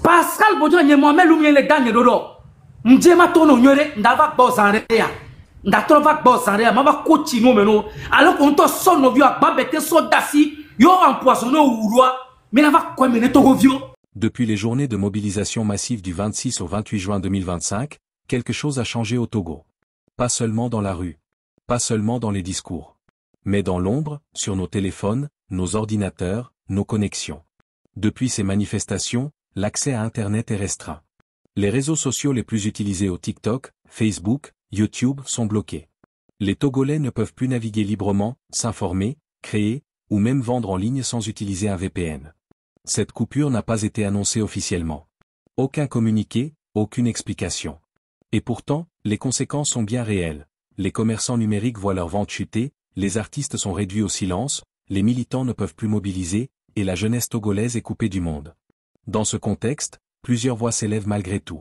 Pascal Bodian y Mohamed Loumien les gagne dodo. M'djema tono nyore ndava bozanrea. Ndatrova bozanrea mama continue meno. Alors qu'on te sonne vieux à babete sodasi yo empoisonné au roi. Mais n'ava quoi mener to vieux. Depuis les journées de mobilisation massive du 26 au 28 juin 2025, quelque chose a changé au Togo. Pas seulement dans la rue, pas seulement dans les discours, mais dans l'ombre, sur nos téléphones, nos ordinateurs, nos connexions. Depuis ces manifestations, l'accès à Internet est restreint. Les réseaux sociaux les plus utilisés au TikTok, Facebook, YouTube sont bloqués. Les Togolais ne peuvent plus naviguer librement, s'informer, créer, ou même vendre en ligne sans utiliser un VPN. Cette coupure n'a pas été annoncée officiellement. Aucun communiqué, aucune explication. Et pourtant, les conséquences sont bien réelles. Les commerçants numériques voient leurs ventes chuter, les artistes sont réduits au silence, les militants ne peuvent plus mobiliser, et la jeunesse togolaise est coupée du monde. Dans ce contexte, plusieurs voix s'élèvent malgré tout.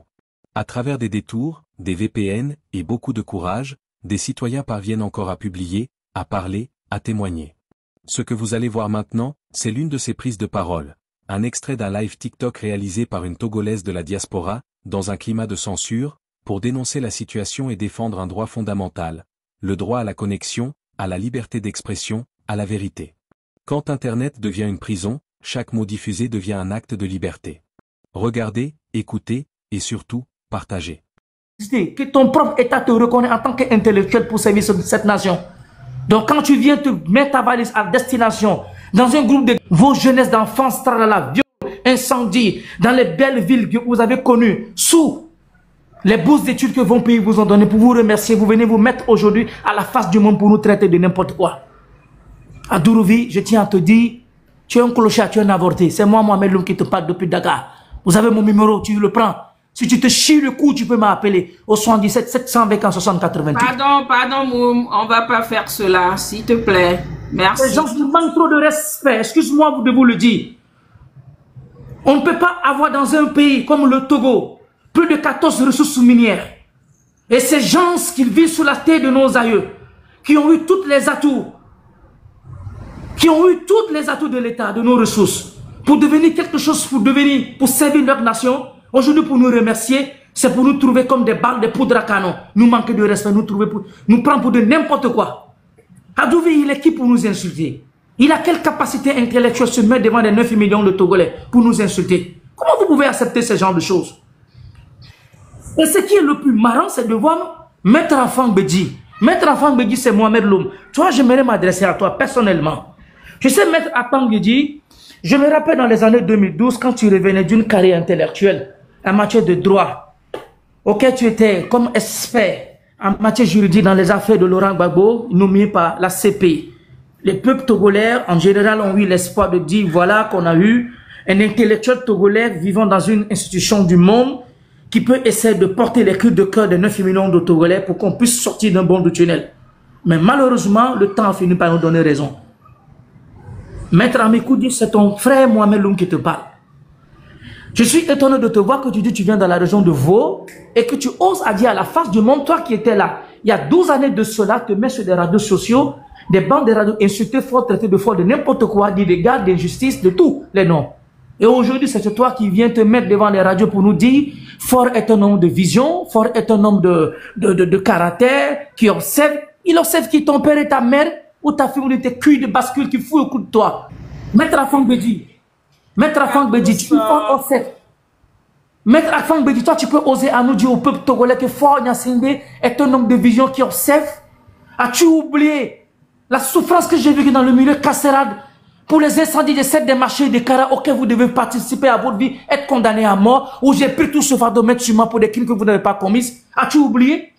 À travers des détours, des VPN, et beaucoup de courage, des citoyens parviennent encore à publier, à parler, à témoigner. Ce que vous allez voir maintenant, c'est l'une de ces prises de parole. Un extrait d'un live TikTok réalisé par une Togolaise de la diaspora, dans un climat de censure, pour dénoncer la situation et défendre un droit fondamental, le droit à la connexion, à la liberté d'expression, à la vérité. Quand Internet devient une prison, chaque mot diffusé devient un acte de liberté. Regardez, écoutez, et surtout, partagez. Que ton propre État te reconnaît en tant qu'intellectuel pour servir cette nation. Donc quand tu viens te mettre ta valise à destination, dans un groupe de vos jeunesses d'enfants, tralala, viol, incendie, dans les belles villes que vous avez connues, sous les bourses d'études que vos pays vous ont donné pour vous remercier, vous venez vous mettre aujourd'hui à la face du monde pour nous traiter de n'importe quoi. À Dourouvi, je tiens à te dire, tu es un clochard, tu es un avorté. C'est moi, Mohamed Loum, qui te parle depuis Dakar. Vous avez mon numéro, tu le prends. Si tu te chies le cou, tu peux m'appeler au 77 720 60 88. Pardon, Moum, on va pas faire cela, s'il te plaît. Merci. Les gens vous manquent trop de respect. Excuse-moi de vous le dire. On ne peut pas avoir dans un pays comme le Togo plus de 14 ressources minières. Et ces gens qui vivent sous la terre de nos aïeux, qui ont eu tous les atouts, de l'État, de nos ressources, pour devenir quelque chose, pour servir notre nation, aujourd'hui pour nous remercier, c'est pour nous trouver comme des balles de poudre à canon. Nous manquer de respect, nous prendre pour de n'importe quoi. Adouvi, il est qui pour nous insulter? Il a quelle capacité intellectuelle de se mettre devant les 9 millions de Togolais pour nous insulter? Comment vous pouvez accepter ce genre de choses? Et ce qui est le plus marrant, c'est de voir Maître Afang Bedji. Maître Afang Bedji, c'est Mohamed Loum. Toi, j'aimerais m'adresser à toi personnellement. Je sais, Maître Afang Bedji, je me rappelle dans les années 2012, quand tu revenais d'une carrière intellectuelle en matière de droit, auquel tu étais comme expert en matière juridique dans les affaires de Laurent Gbagbo, nommé par la CPI. Les peuples togolais, en général, ont eu l'espoir de dire, voilà qu'on a eu un intellectuel togolais vivant dans une institution du monde qui peut essayer de porter les cris de cœur de 9 millions de Togolais pour qu'on puisse sortir d'un bon de tunnel. Mais malheureusement, le temps a fini par nous donner raison. Maître Amikoudi, c'est ton frère Mohamed Loum qui te parle. Je suis étonné de te voir que tu dis que tu viens dans la région de Vaud et que tu oses à dire à la face du monde, toi qui étais là, il y a 12 années de cela, te mets sur des radios sociaux, des bandes de radios, insulter fort, traiter de fort, de n'importe quoi, dire des gars, d'injustice, de tous les noms. Et aujourd'hui, c'est toi qui viens te mettre devant les radios pour nous dire Fort est un homme de vision, Fort est un homme de caractère, qui observe. Il observe qui ton père et ta mère, ou ta fille, ou tes culs de bascule qui fout au cou de toi. Maître Afang Bedji, tu peux fort observe. Maître Afang Bedji, toi tu peux oser à nous dire au peuple togolais que Fort Gnassingbé est un homme de vision qui observe. As-tu oublié la souffrance que j'ai vécue dans le milieu carcéral pour les incendies de des marchés de Kara auxquels vous devez participer à votre vie, être condamné à mort, où j'ai pris tout ce fardeau mettre sur moi pour des crimes que vous n'avez pas commis? As-tu oublié?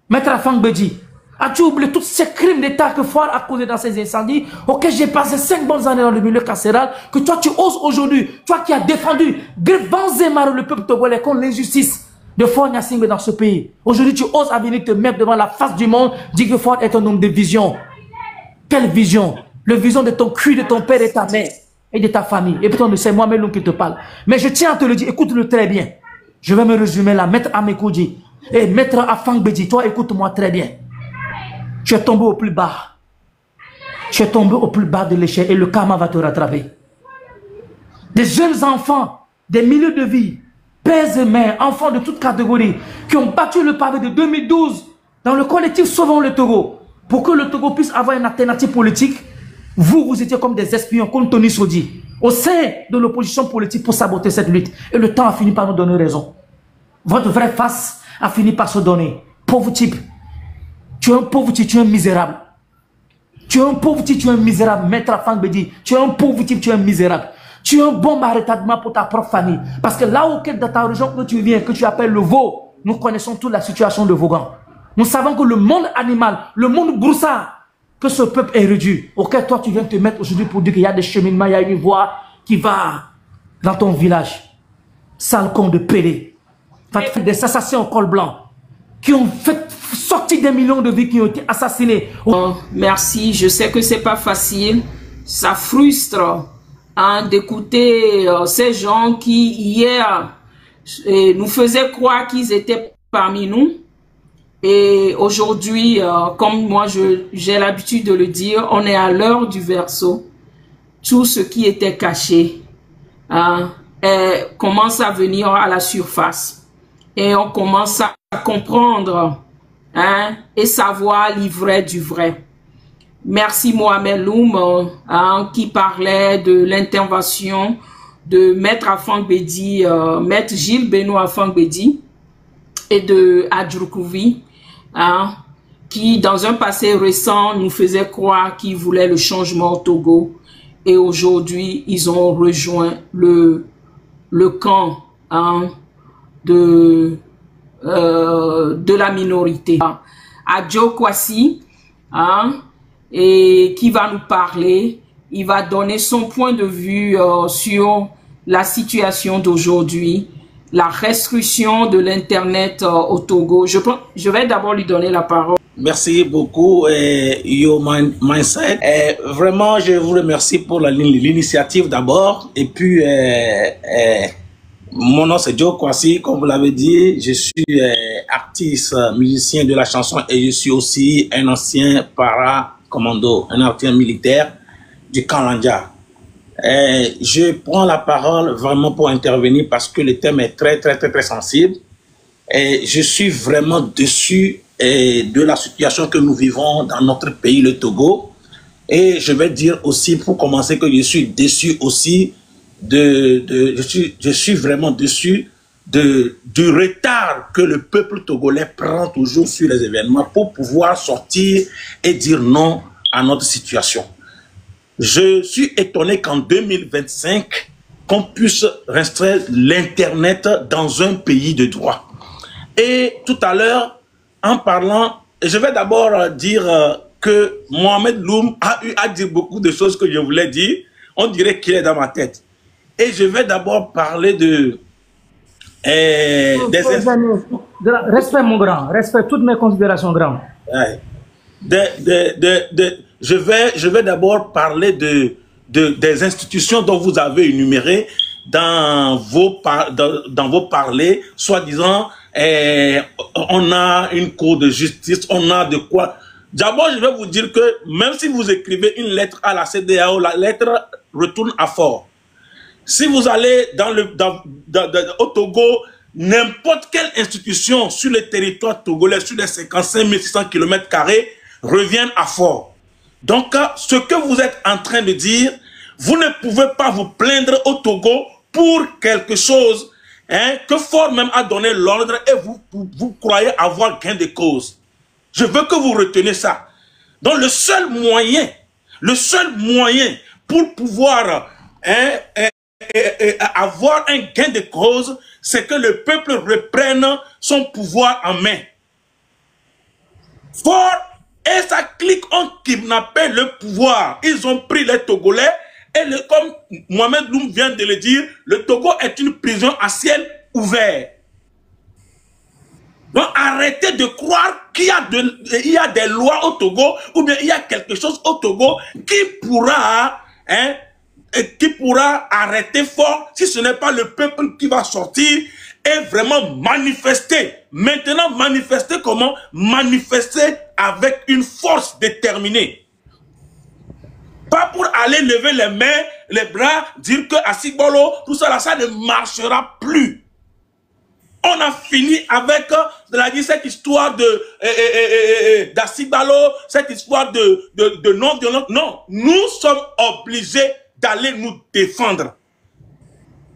Maître Afang Bedji, as-tu oublié tous ces crimes d'État que Fort a causé dans ces incendies, auxquels j'ai passé 5 bonnes années dans le milieu carcéral, que toi tu oses aujourd'hui, toi qui as défendu Grevant le peuple togolais contre l'injustice de Fort Gnassingbé dans ce pays. Aujourd'hui tu oses à venir te mettre devant la face du monde, dire que Fort est un homme de vision. Quelle vision? Le vision de ton cul, de ton père et ta mère et de ta famille. Et pourtant, c'est Mohamed Loum qui te parle. Mais je tiens à te le dire, écoute-le très bien. Je vais me résumer là. Maître Amikoudi et Maître Afang Bedji, toi, écoute-moi très bien. Tu es tombé au plus bas. Tu es tombé au plus bas de l'échelle et le karma va te rattraper. Des jeunes enfants des milliers de vies, pères et mères, enfants de toutes catégories, qui ont battu le pavé de 2012 dans le collectif Sauvons le Togo, pour que le Togo puisse avoir une alternative politique. Vous étiez comme des espions, comme Tony Sodi, au sein de l'opposition politique pour saboter cette lutte. Et le temps a fini par nous donner raison. Votre vraie face a fini par se donner. Pauvre type. Tu es un pauvre type, tu es un misérable. Tu es un pauvre type, tu es un misérable. Maître Afang Bedi, tu es un pauvre type, tu es un misérable. Tu es un bon retardement pour ta propre famille. Parce que là où, dans ta région que tu viens, que tu appelles le veau, nous connaissons toute la situation de Vaughan. Nous savons que le monde animal, le monde broussard, que ce peuple est réduit, auquel toi tu viens te mettre aujourd'hui pour dire qu'il y a des cheminements, il y a une voie qui va dans ton village. Sale con de Pélé. Des assassins au col blanc qui ont fait sortir des millions de vies qui ont été assassinés. Oh, merci, je sais que c'est pas facile. Ça frustre d'écouter ces gens qui hier nous faisaient croire qu'ils étaient parmi nous. Et aujourd'hui, comme moi j'ai l'habitude de le dire, on est à l'heure du verseau. Tout ce qui était caché commence à venir à la surface. Et on commence à comprendre et savoir l'ivraie du vrai. Merci Mohamed Loum qui parlait de l'intervention de Maître Afang Bedi, Maître Gilles Benoît Afang Bedi et de Adjoukouvi. Qui dans un passé récent nous faisait croire qu'ils voulaient le changement au Togo et aujourd'hui ils ont rejoint le camp de la minorité. Adjo Kwasi et qui va nous parler, il va donner son point de vue sur la situation d'aujourd'hui, la restriction de l'Internet au Togo. Je vais d'abord lui donner la parole. Merci beaucoup, Yo Mindset. Vraiment, je vous remercie pour l'initiative d'abord. Et puis, mon nom c'est Joe Kwasi, comme vous l'avez dit. Je suis artiste, musicien de la chanson et je suis aussi un ancien para-commando, un ancien militaire du camp Landia. Je prends la parole vraiment pour intervenir parce que le thème est très sensible. Et je suis vraiment déçu de la situation que nous vivons dans notre pays, le Togo. Et je vais dire aussi, pour commencer, que je suis déçu aussi je suis vraiment déçu du retard que le peuple togolais prend toujours sur les événements pour pouvoir sortir et dire non à notre situation. Je suis étonné qu'en 2025, qu'on puisse restreindre l'Internet dans un pays de droit. Et tout à l'heure, en parlant, je vais d'abord dire que Mohamed Loum a eu à dire beaucoup de choses que je voulais dire. On dirait qu'il est dans ma tête. Et je vais d'abord parler de... Respect mon grand, respect toutes mes considérations grand. Je vais d'abord parler des institutions dont vous avez énuméré dans vos parlers, soi-disant, on a une cour de justice, on a de quoi. D'abord, je vais vous dire que même si vous écrivez une lettre à la CEDEAO, la lettre retourne à fort. Si vous allez au Togo, n'importe quelle institution sur le territoire togolais, sur les 55 600 km² revient à fort. Donc, ce que vous êtes en train de dire, vous ne pouvez pas vous plaindre au Togo pour quelque chose que Ford même a donné l'ordre et vous croyez avoir gain de cause. Je veux que vous reteniez ça. Donc, le seul moyen pour pouvoir avoir un gain de cause, c'est que le peuple reprenne son pouvoir en main. Ford et sa clique ont kidnappé le pouvoir. Ils ont pris les Togolais et comme Mohamed Loum vient de le dire, le Togo est une prison à ciel ouvert. Donc arrêtez de croire qu'il y a des lois au Togo ou bien il y a quelque chose au Togo qui pourra arrêter Fort si ce n'est pas le peuple qui va sortir et vraiment manifester. Maintenant, manifester comment? Manifester avec une force déterminée. Pas pour aller lever les mains, les bras, dire que Asigbolo, tout ça là, ça ne marchera plus. On a fini avec cette histoire d'Asigbalo, cette histoire de non-violence. Non, nous sommes obligés d'aller nous défendre.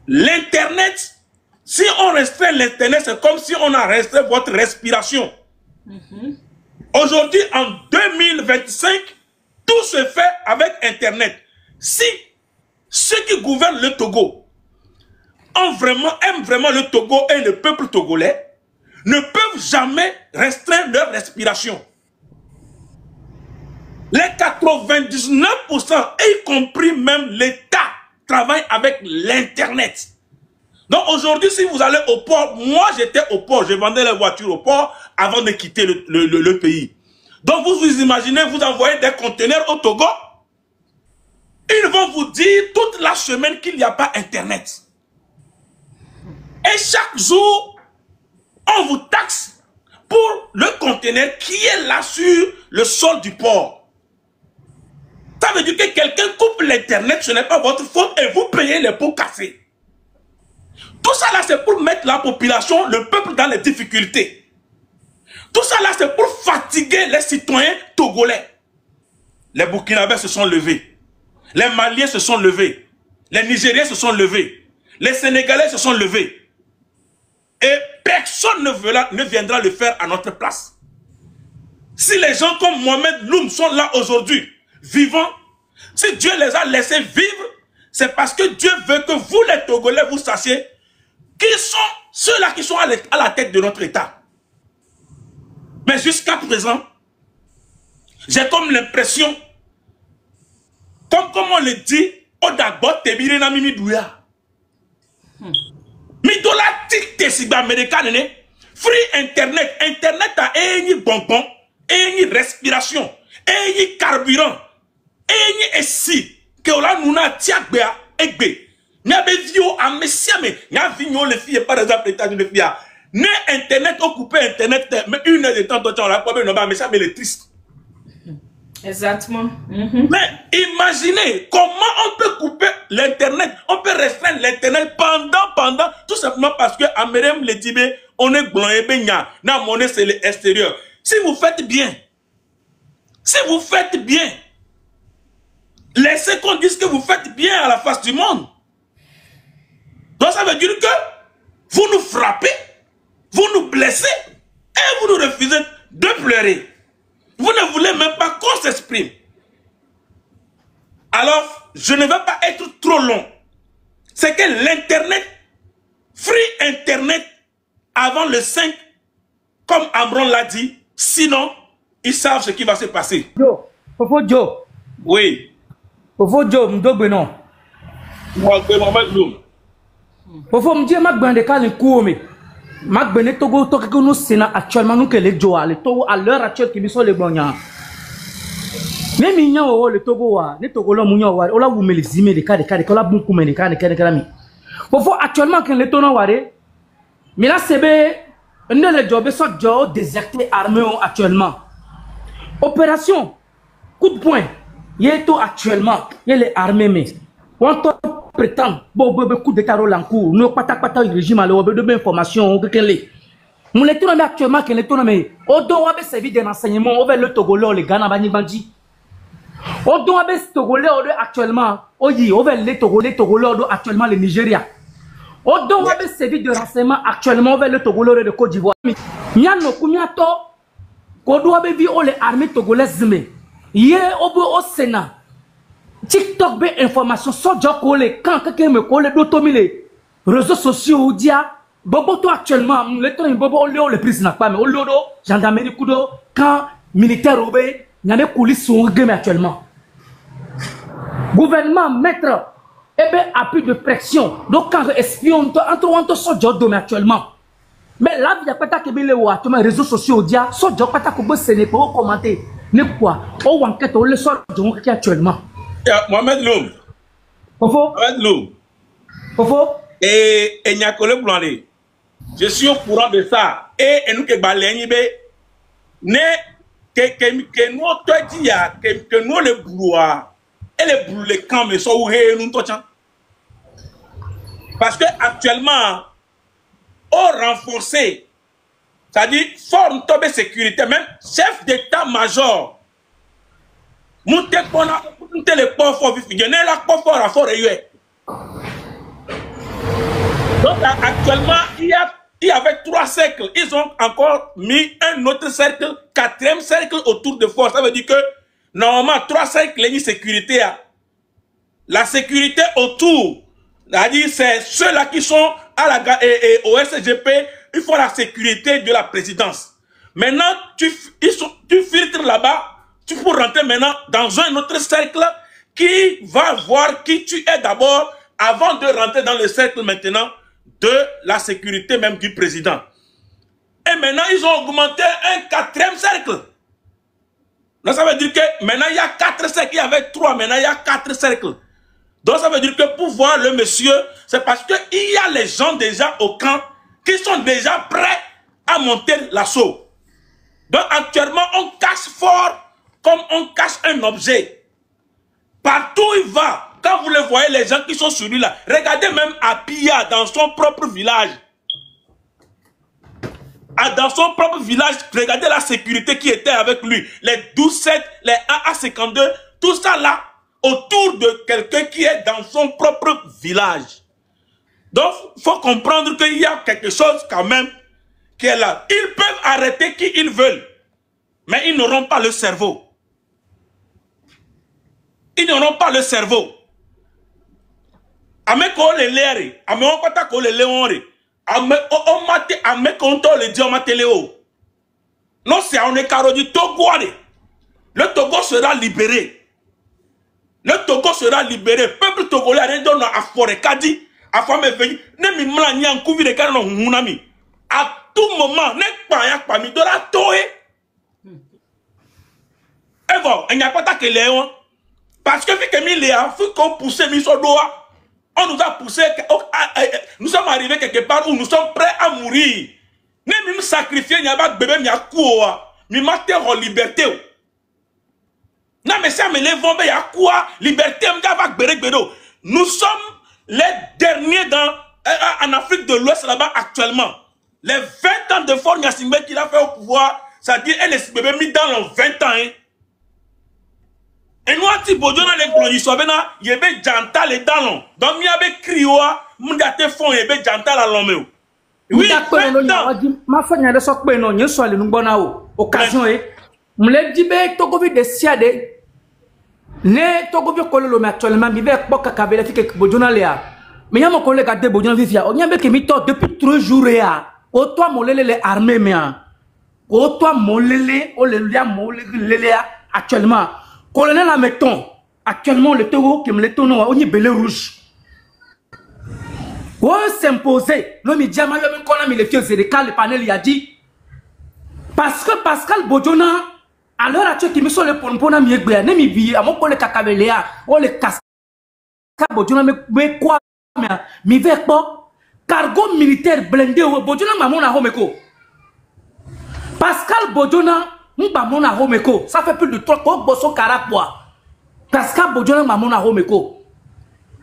L'Internet, si on restreint l'Internet, c'est comme si on a restreint votre respiration. Aujourd'hui, en 2025, tout se fait avec Internet. Si ceux qui gouvernent le Togo aiment vraiment le Togo et le peuple togolais, ne peuvent jamais restreindre leur respiration. Les 99%, y compris même l'État, travaillent avec l'Internet. Donc aujourd'hui, si vous allez au port, moi j'étais au port, je vendais les voitures au port avant de quitter le pays. Donc vous vous imaginez, vous envoyez des conteneurs au Togo, ils vont vous dire toute la semaine qu'il n'y a pas Internet. Et chaque jour, on vous taxe pour le conteneur qui est là sur le sol du port. Ça veut dire que quelqu'un coupe l'Internet, ce n'est pas votre faute et vous payez les pots cassés. Tout ça là, c'est pour mettre la population, le peuple dans les difficultés. Tout ça là, c'est pour fatiguer les citoyens togolais. Les Burkinabés se sont levés. Les Maliens se sont levés. Les Nigériens se sont levés. Les Sénégalais se sont levés. Et personne ne viendra le faire à notre place. Si les gens comme Mohamed Loum sont là aujourd'hui, vivants, si Dieu les a laissés vivre, c'est parce que Dieu veut que vous les Togolais, vous sachiez qui sont ceux-là qui sont à la tête de notre État. Mais jusqu'à présent, j'ai comme l'impression, comme on le dit, Odabot Tebirena Mimidouya. Midola tikte sigba américaine, free internet, internet a eni bonbon, eni respiration, eni carburant, eni esi, que ola nuna tiagbea egbe. N'yabe vio a messiame, n'yabe vio les filles par exemple l'état de filles. Ne internet occupé internet, mais une heure de temps, on l'a pas bien, mais ça mais triste. Exactement. Mais imaginez comment on peut couper l'internet, on peut restreindre l'internet pendant, tout simplement parce que à Merem le Tibet, on est blanc et baignant, la monnaie c'est l'extérieur. Si vous faites bien, laissez qu'on dise que vous faites bien à la face du monde. Donc ça veut dire que vous nous frappez, vous nous blessez et vous nous refusez de pleurer. Vous ne voulez même pas qu'on s'exprime. Alors, je ne vais pas être trop long. C'est que l'Internet, free Internet, avant le 5, comme Amron l'a dit, sinon, ils savent ce qui va se passer. Joe, Fofo Joe. Oui. Fofo Joe, m'dogbe non. Moi, je vais m'en Loum. Fofo m'die m'agbande kali koume. Magbene Togo to que nous sénat actuellement nous que les Joa le Togo à l'heure actuelle qui sont les bons. Mais minya o le Togo wa, ne Togo lo munya wa, ola wumeli zime de kade kola bunku me de kade mi. Fofo actuellement quand le tono ware, mais là c'est ne le job so job déserté armé actuellement. Opération coup de poing. Yeto actuellement, il est armé mais on prétend bon coup d'état en cours nous pas le régime à de information que les mon lecteur actuellement que les tournées au don a servi d'un enseignement over le Togolais les Ghana bani bandi au don a Togolais actuellement oyi over les Togolais actuellement le Nigeria au don a servi de renseignement actuellement over le Togolais de Côte d'Ivoire miano kumiato ko do a vi les armées togolaises mais hier au Sénat TikTok be information so jokole quand quelqu'un me colle d'automile réseaux sociaux dia bobo actuellement le temps bobo le prise n'a pas mais au lodo gendarmerie kudo quand militaire obé n'avait coulisses sont game actuellement gouvernement mettre et ben appui de pression donc quand espion entre so job actuellement mais là il y a pas ta que le wa actuellement réseaux sociaux dia so job pas ta ko be séné pour commenter ne quoi au enquête on le sort donc actuellement. Mohamed Loum. Fofo. Mohamed Loum. Fofo. Et Nyakole Blanlé. Je suis au courant de ça. Et nous que baléni be ne que nous te dit que nous le boulot et les boulets camps mais sont où nous parce que actuellement on renforcé, c'est-à-dire forme de sécurité, même chef d'état-major monter qu'on a monter les ports forts vifs, il y a la port fort à fort et donc actuellement il y avait 3 cercles, ils ont encore mis un autre cercle, 4e cercle autour de fort. Ça veut dire que normalement 3 cercles de sécurité. La sécurité autour, c'est-à-dire c'est ceux-là qui sont à la au SGP, il faut la sécurité de la présidence. Maintenant tu filtres là-bas, tu peux rentrer maintenant dans un autre cercle qui va voir qui tu es d'abord avant de rentrer dans le cercle maintenant de la sécurité même du président. Et maintenant, ils ont augmenté un 4e cercle. Donc, ça veut dire que maintenant, il y a 4 cercles. Il y avait 3, maintenant, il y a 4 cercles. Donc, ça veut dire que pour voir le monsieur, c'est parce qu'il y a les gens déjà au camp qui sont déjà prêts à monter l'assaut. Donc, actuellement, on cache fort comme on cache un objet. Partout où il va, quand vous le voyez, les gens qui sont sur lui là, regardez même à Pia, dans son propre village. Dans son propre village, regardez la sécurité qui était avec lui. Les 12-7, les AA52, tout ça là, autour de quelqu'un qui est dans son propre village. Donc, il faut comprendre qu'il y a quelque chose quand même qui est là. Ils peuvent arrêter qui ils veulent, mais ils n'auront pas le cerveau. Ils n'auront pas le cerveau. Ame ko le lere, ame on kota ko le leonre, ame on mate, ame konto le di on mate leo. Non, c'est on est caro du Togo. Le Togo sera libéré. Le Togo sera libéré. Peuple togolais a donné à forêt kadi, à femme venu, ne mi mla ni en couvi de kano hunami. À tout moment, ne pas yak pa mi de la toe. Et bon, il n'y a pas ta que léon. Parce que vu que mi léa, faut qu'on pousse mi so doa. On nous a poussé, nous sommes arrivés quelque part où nous sommes prêts à mourir. Ne même sacrifier, n'y a pas de bébé, n'y a quoi. Mais mater en liberté. Non, mais ça me lève, il y a quoi? Liberté, nous sommes les derniers en Afrique de l'Ouest là-bas actuellement. Les 20 ans de Fort Gnassingbé qu'il a fait au pouvoir, ça dit, elle est bébé mis dans les 20 ans. Hein. Et nous, si vous avez les glorieux, il y a des jantal et dans donc il y a des criois, il y a des fonds, il y a des jantal à l'homme. Oui, ma femme n'a pas de non, il y a une occasion. Je l'ai dit, Togo de Siade, ne Togo de actuellement, il y a pas de que Bodjona Léa. Mais il y a mon collègue à Bodjona Vivia, on y a des depuis 3 jours. Au toi, mon lélé les armées, mais au toi, mon lélé, au lélé actuellement. Colonel Ameton, actuellement le Togo qui me le tourne, on y belé rouge. Pour s'imposer, l'homme dit à le fieux le panel il a dit parce que Pascal Bodjona, à l'heure actuelle qui me sont les pompons à mieux, ne m'y vit, à mon collègue Kakabeléa, on les casse. Bodjona me quoi, mais avec pas, cargo militaire blindé, Bodjona m'a mon à Homeko. Pascal Bodjona, Mbamona Homeko, ça fait plus de 3 ans que son caractère. Pascal Bodjona Mbamona Homeko.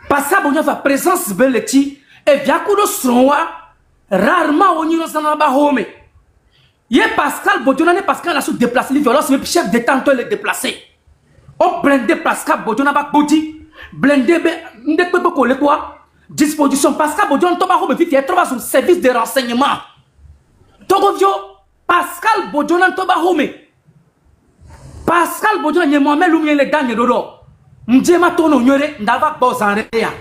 Pascal Bodjona fa présence beleti et Viakudo Sonwa rarement on y a home. Yé Pascal Bodjona ne Pascal a su déplacer les violences, mais chef d'état on les déplacer. On blindé Pascal Bodjona ba body, blindé ne peut pas coller quoi. Disposition Pascal Bodjona toba home vite il trouve son service de renseignement. Togovio Pascal Bodjona toba home. Pascal Bodjona nye moame lumye le gagne dodo. Mdjema tono nyore ndava bozanrea.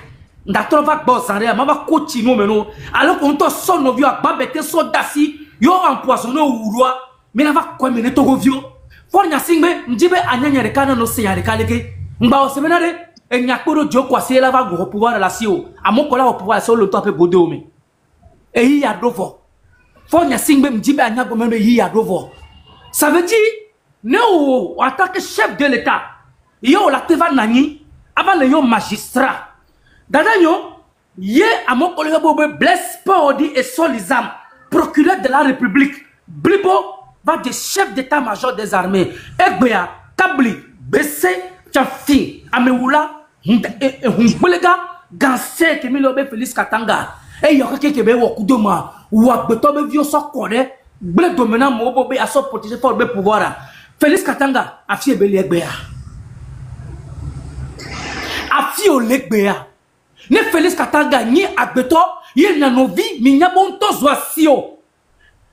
Ndatrova bozanrea mama kochi no meno. Alors qu'on to son novio a babete so dasi yo empoisonné ou roi. Mais nava kwa mene togovio. For Gnassingbé mdjibe anyanya rekana no se yarekaleke. Mba osemenare e nyakoro jo kwa se lava go pouvoir la sio. Amokola au pouvoir so le tope bodome. E yi ya dovo. For Gnassingbé mdjibe anyago meno yi ya dovo. Ça veut dire nous, en tant que chef de l'État, yo la teva nani, avant le yo magistrat. D'ailleurs, yé à mon collègue Blaise Paudi et Solizam, procureur de la République, Blibo va de chef d'état-major des armées. Egbea, Kabli, Bessé, Tchafi, Ameoula, Hunbelega, Gansé, Kemilobe, Félix Katanga. Et il y a quelqu'un qui est au Koudoma, ou à Betobe, vieux sort connaît, Blé dominant, Mobobé, à son protéger pour le pouvoir. Félix Katanga, a fait Bélier Béa. A fait au Legbéa. Ne Félix Katanga, ni à Beto, il y a nos vies, mais il y a bon temps zoasio.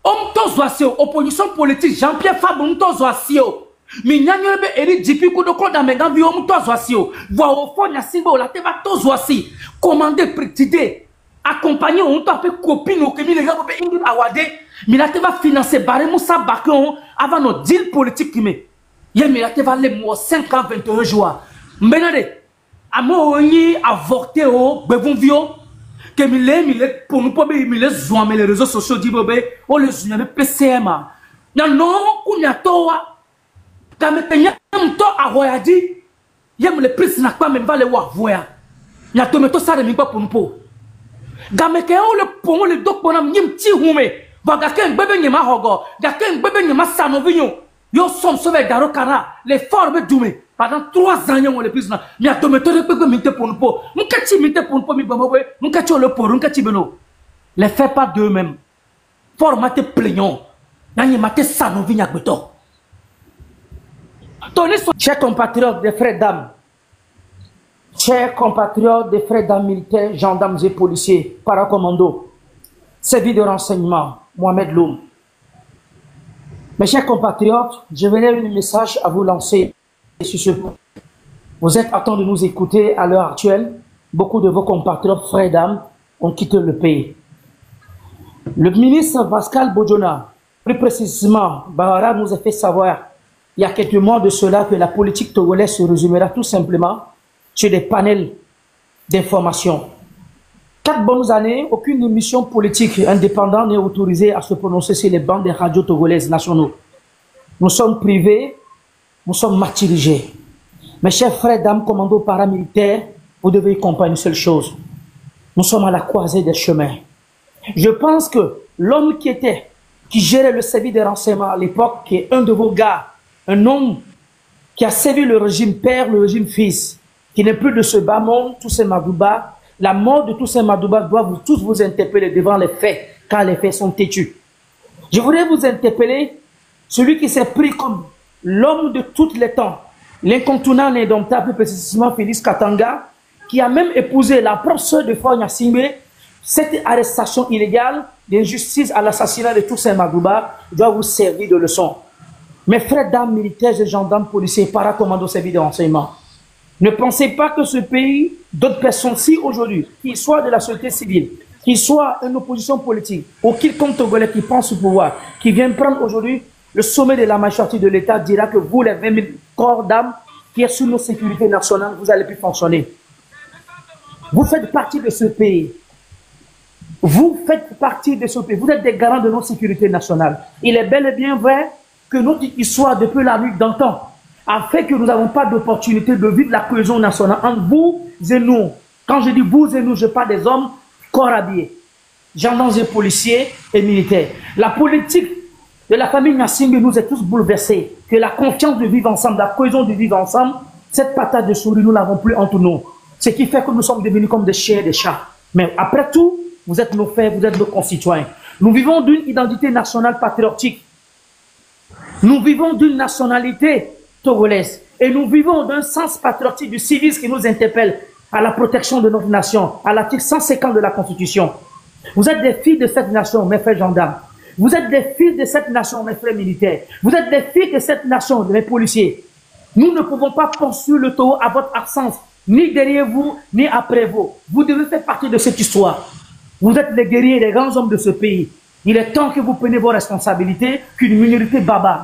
Homme temps zoasio, opposition politique, Jean-Pierre Fabre, on temps zoasio. Mais n'y a pas Eric Jipi Koudoko dans mes gants, on temps zoasio. Voir au fond, y a Simba, la teva temps zoasi. Commander, prétider, accompagner, on t'a fait copine, au Kémi, les gars, Ingrid Awade. Mais la teva financer, barré Moussa Bakon, avant nos deals politiques qui met. Y'a mais la teva les mois 5 ans, 21 jours. Maintenant, à moi, on y avorté au Bevonvio. Que mille pour nous pas mille zoom mais les réseaux sociaux dit bébé on les zoom avec PCMA non on y a toi quand me tenir to a voyadi yem le prince n'a pas même va le voir voya y a to me to ça de mi pas pour nous po quand me que le pont le doc bonam yim ti hume va ga ken bébé nyama hogo ga ken bébé nyama sanovinho yo som sauvé daro kara les formes dumé pendant 3 ans on le plus na mi a to me to de minte pour nous po m'kati minte pour nous po mi bamwe m'kati le pour m'kati beno les fait pas d'eux-mêmes formaté plaignant nani maté sanovinho agbeto chers compatriotes des frères d'âme, chers compatriotes des frères d'âme militaires, gendarmes et policiers, paracommando, service de renseignement, Mohamed Loum. Mes chers compatriotes, je venais un message à vous lancer sur ce point. Vous êtes à temps de nous écouter à l'heure actuelle. Beaucoup de vos compatriotes frères d'âme ont quitté le pays. Le ministre Pascal Bodjona, plus précisément, Bahara nous a fait savoir il y a quelques mois de cela que la politique togolaise se résumera tout simplement sur des panels d'information. 4 bonnes années, aucune émission politique indépendante n'est autorisée à se prononcer sur les bancs des radios togolaises nationaux. Nous sommes privés, nous sommes martyrisés. Mes chers frères, dames, commandos paramilitaires, vous devez comprendre une seule chose. Nous sommes à la croisée des chemins. Je pense que l'homme qui gérait le service de renseignement à l'époque, qui est un de vos gars, un homme qui a servi le régime père, le régime fils, qui n'est plus de ce bas monde, Toussaint Madouba, la mort de Toussaint Madouba doit tous vous interpeller devant les faits, car les faits sont têtus. Je voudrais vous interpeller, celui qui s'est pris comme l'homme de tous les temps, l'incontournable, l'indomptable, plus précisément Félix Katanga, qui a même épousé la propre sœur de Fort Nyassimbe. Cette arrestation illégale d'injustice à l'assassinat de Toussaint Madouba doit vous servir de leçon. Mes frères, dames, militaires et gendarmes, policiers, paracommandos, services de renseignement, ne pensez pas que ce pays, d'autres personnes, si aujourd'hui, qu'ils soient de la société civile, qu'ils soient une opposition politique, ou quiconque togolais qui pense au pouvoir, qui vient prendre aujourd'hui le sommet de la magistrature de l'État, dira que vous, les 20 000 corps d'âme qui est sous nos sécurités nationales, vous allez plus fonctionner. Vous faites partie de ce pays. Vous faites partie de ce pays. Vous êtes des garants de notre sécurité nationale. Il est bel et bien vrai que notre histoire depuis la nuit d'antan a fait que nous n'avons pas d'opportunité de vivre la cohésion nationale entre vous et nous. Quand je dis vous et nous, je parle des hommes corps habillés, gendarmes et policiers et militaires. La politique de la famille Nyassimbe nous est tous bouleversés. Que la confiance de vivre ensemble, la cohésion de vivre ensemble, cette patate de souris, nous l'avons plus entre nous. Ce qui fait que nous sommes devenus comme des chiens et des chats. Mais après tout, vous êtes nos frères, vous êtes nos concitoyens. Nous vivons d'une identité nationale patriotique. Nous vivons d'une nationalité togolaise et nous vivons d'un sens patriotique du civisme qui nous interpelle à la protection de notre nation, à l'article 150 de la Constitution. Vous êtes des filles de cette nation, mes frères gendarmes. Vous êtes des filles de cette nation, mes frères militaires. Vous êtes des filles de cette nation, mes policiers. Nous ne pouvons pas poursuivre le taureau à votre absence, ni derrière vous, ni après vous. Vous devez faire partie de cette histoire. Vous êtes les guerriers, les grands hommes de ce pays. Il est temps que vous preniez vos responsabilités, qu'une minorité baba.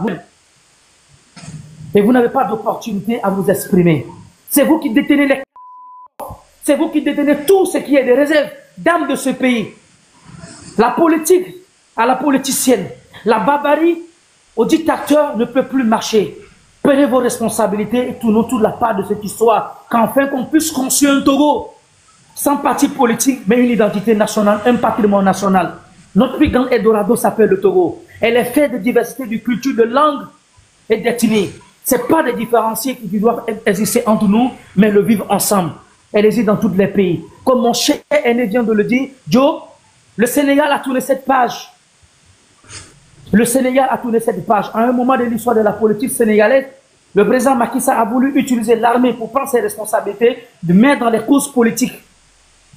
Et vous n'avez pas d'opportunité à vous exprimer. C'est vous qui détenez les... C'est vous qui détenez tout ce qui est des réserves d'âme de ce pays. La politique à la politicienne, la barbarie au dictateur ne peut plus marcher. Prenez vos responsabilités et tournons toute la part de cette histoire, qu'enfin qu'on puisse construire un Togo sans parti politique, mais une identité nationale, un patrimoine national. Notre plus grand Eldorado s'appelle le Togo. Elle est faite de diversité de culture, de langue et d'ethnie. Ce n'est pas des différenciés qui doivent exister entre nous, mais le vivre ensemble. Elle existe dans tous les pays. Comme mon cher aîné vient de le dire, Joe, le Sénégal a tourné cette page. Le Sénégal a tourné cette page. À un moment de l'histoire de la politique sénégalaise, le président Macky Sall a voulu utiliser l'armée pour prendre ses responsabilités, de mettre dans les causes politiques.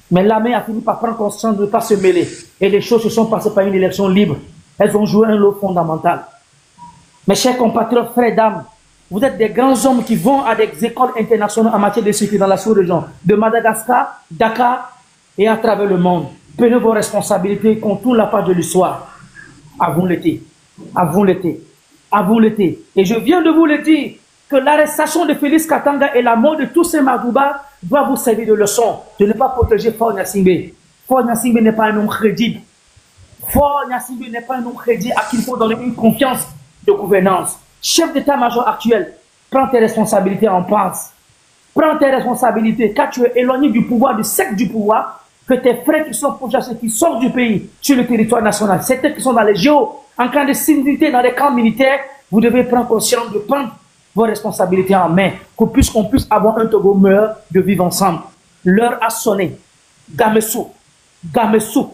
Mais l'armée a fini par prendre conscience de ne pas se mêler. Et les choses se sont passées par une élection libre. Elles ont joué un rôle fondamental. Mes chers compatriotes, frères et dames, vous êtes des grands hommes qui vont à des écoles internationales en matière de sécurité dans la sous-région, de Madagascar, Dakar et à travers le monde. Prenez vos responsabilités, qu'on tourne la page de l'histoire. À vous l'été. À vous l'été. À vous l'été. Et je viens de vous le dire, que l'arrestation de Félix Katanga et la mort de tous ces Magouba doivent vous servir de leçon de ne pas protéger Faure Gnassingbé. Faure Gnassingbé n'est pas un homme crédible. Faure Gnassingbé n'est pas un homme crédible à qui il faut donner une confiance de gouvernance. Chef d'état-major actuel, prends tes responsabilités en pense. Prends tes responsabilités, car tu es éloigné du pouvoir, du secte du pouvoir, que tes frères qui sont pourchassés, qui sortent du pays sur le territoire national, certains qui sont dans les géos, en train de s'inviter dans les camps militaires, vous devez prendre conscience de prendre vos responsabilités en main, qu'on puisse avoir un Togo meilleur de vivre ensemble. L'heure a sonné. Gamessou, Gamessou,